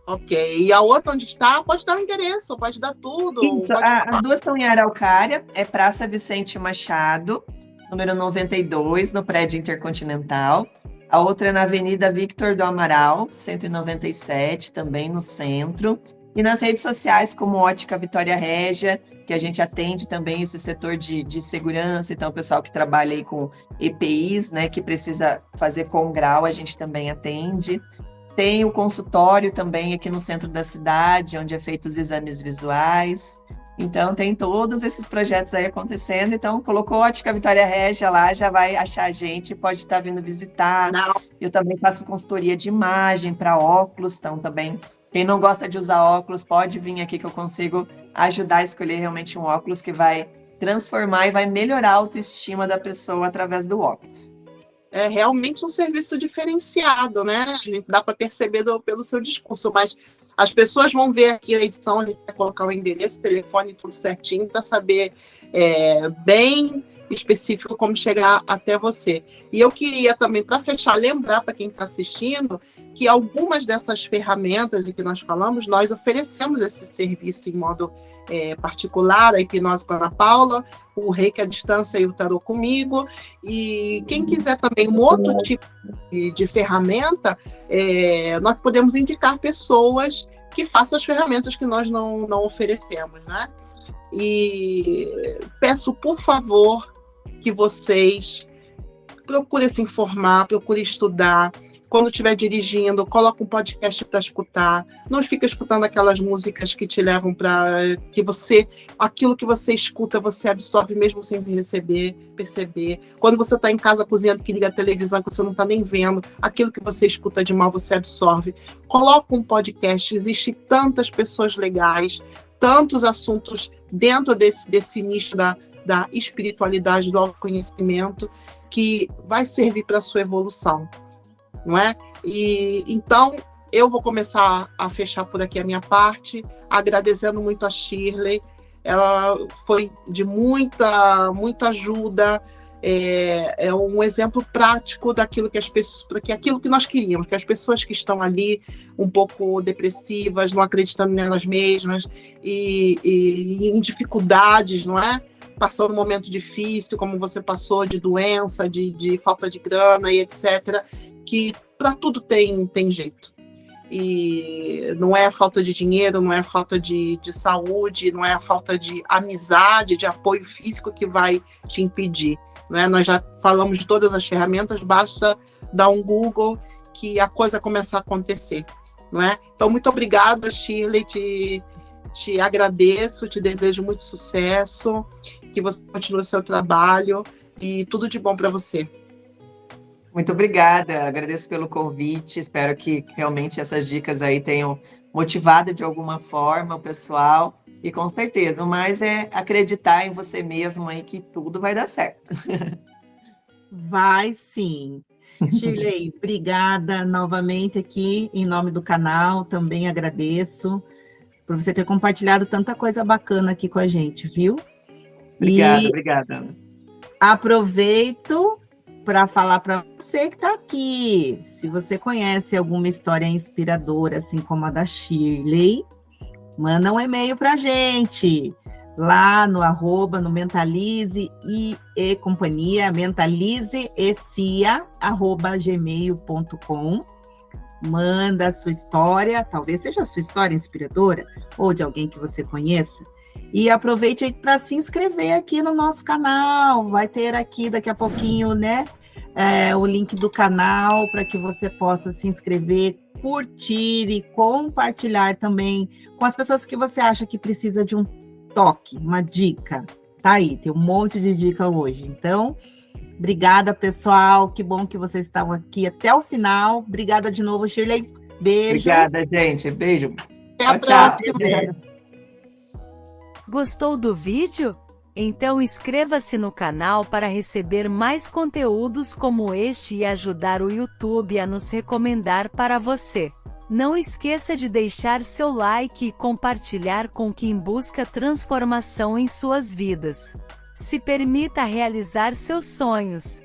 Ok. E a outra onde está? Pode dar o endereço, pode dar tudo. Isso, as duas estão em Araucária, é Praça Vicente Machado, número 92, no prédio Intercontinental. A outra é na Avenida Victor do Amaral, 197, também no centro. E nas redes sociais, como Ótica Vitória Régia, que a gente atende também esse setor de segurança, então o pessoal que trabalha aí com EPIs, né, que precisa fazer com grau, a gente também atende. Tem o consultório também aqui no centro da cidade, onde é feito os exames visuais. Então, tem todos esses projetos aí acontecendo. Então, colocou Ótica Vitória Régia lá, já vai achar a gente, pode estar vindo visitar. Não. Eu também faço consultoria de imagem para óculos, então também, quem não gosta de usar óculos, pode vir aqui que eu consigo ajudar a escolher realmente um óculos que vai transformar e vai melhorar a autoestima da pessoa através do óculos. É realmente um serviço diferenciado, né? A gente dá para perceber pelo seu discurso, mas as pessoas vão ver aqui a edição, a gente vai colocar o endereço, o telefone, tudo certinho, para saber bem específico como chegar até você. E eu queria também, para fechar, lembrar para quem está assistindo que algumas dessas ferramentas de que nós falamos, nós oferecemos esse serviço em modo particular, a hipnose com a Ana Paula, o Reiki à distância e o tarô comigo, e quem quiser também um outro tipo de ferramenta, nós podemos indicar pessoas que façam as ferramentas que nós não oferecemos, né? E peço, por favor, que vocês procurem se informar, procurem estudar. Quando estiver dirigindo, coloca um podcast para escutar. Não fica escutando aquelas músicas que te levam para aquilo que você escuta, você absorve mesmo sem perceber. Quando você está em casa cozinhando, que liga a televisão, que você não está nem vendo, aquilo que você escuta de mal, você absorve. Coloca um podcast. Existem tantas pessoas legais, tantos assuntos dentro desse nicho da espiritualidade, do autoconhecimento, que vai servir para a sua evolução. Não é? E então eu vou começar a fechar por aqui a minha parte, agradecendo muito a Shirley. Ela foi de muita ajuda, é um exemplo prático daquilo que aquilo que nós queríamos, que as pessoas que estão ali um pouco depressivas, não acreditando nelas mesmas e em dificuldades, não é? Passando um momento difícil, como você passou, de doença, de falta de grana e etc., que para tudo tem jeito. E não é a falta de dinheiro, não é a falta de saúde, não é a falta de amizade, de apoio físico que vai te impedir. Não é? Nós já falamos de todas as ferramentas, basta dar um Google que a coisa começa a acontecer. Não é? Então, muito obrigada, Shirley, te agradeço, te desejo muito sucesso, que você continue o seu trabalho e tudo de bom para você. Muito obrigada, agradeço pelo convite, espero que realmente essas dicas aí tenham motivado de alguma forma o pessoal, e com certeza, mas é acreditar em você mesmo aí que tudo vai dar certo. Vai sim. Shirley, obrigada novamente aqui em nome do canal, também agradeço por você ter compartilhado tanta coisa bacana aqui com a gente, viu? Obrigada. Aproveito para falar para você que está aqui. Se você conhece alguma história inspiradora, assim como a da Shirley, manda um e-mail para a gente. lá no @ no Mentalize e companhia, mentalizeecia@gmail.com. Manda a sua história, talvez seja a sua história inspiradora, ou de alguém que você conheça. E aproveite aí para se inscrever aqui no nosso canal. Vai ter aqui daqui a pouquinho, né? O link do canal para que você possa se inscrever, curtir e compartilhar também com as pessoas que você acha que precisa de um toque, uma dica. Tá aí, tem um monte de dica hoje. Então, obrigada, pessoal. Que bom que vocês estavam aqui até o final. Obrigada de novo, Shirley. Beijo. Obrigada, gente. Beijo. Até a Tchau, próxima. Gostou do vídeo? Então inscreva-se no canal para receber mais conteúdos como este e ajudar o YouTube a nos recomendar para você. Não esqueça de deixar seu like e compartilhar com quem busca transformação em suas vidas. Se permita realizar seus sonhos.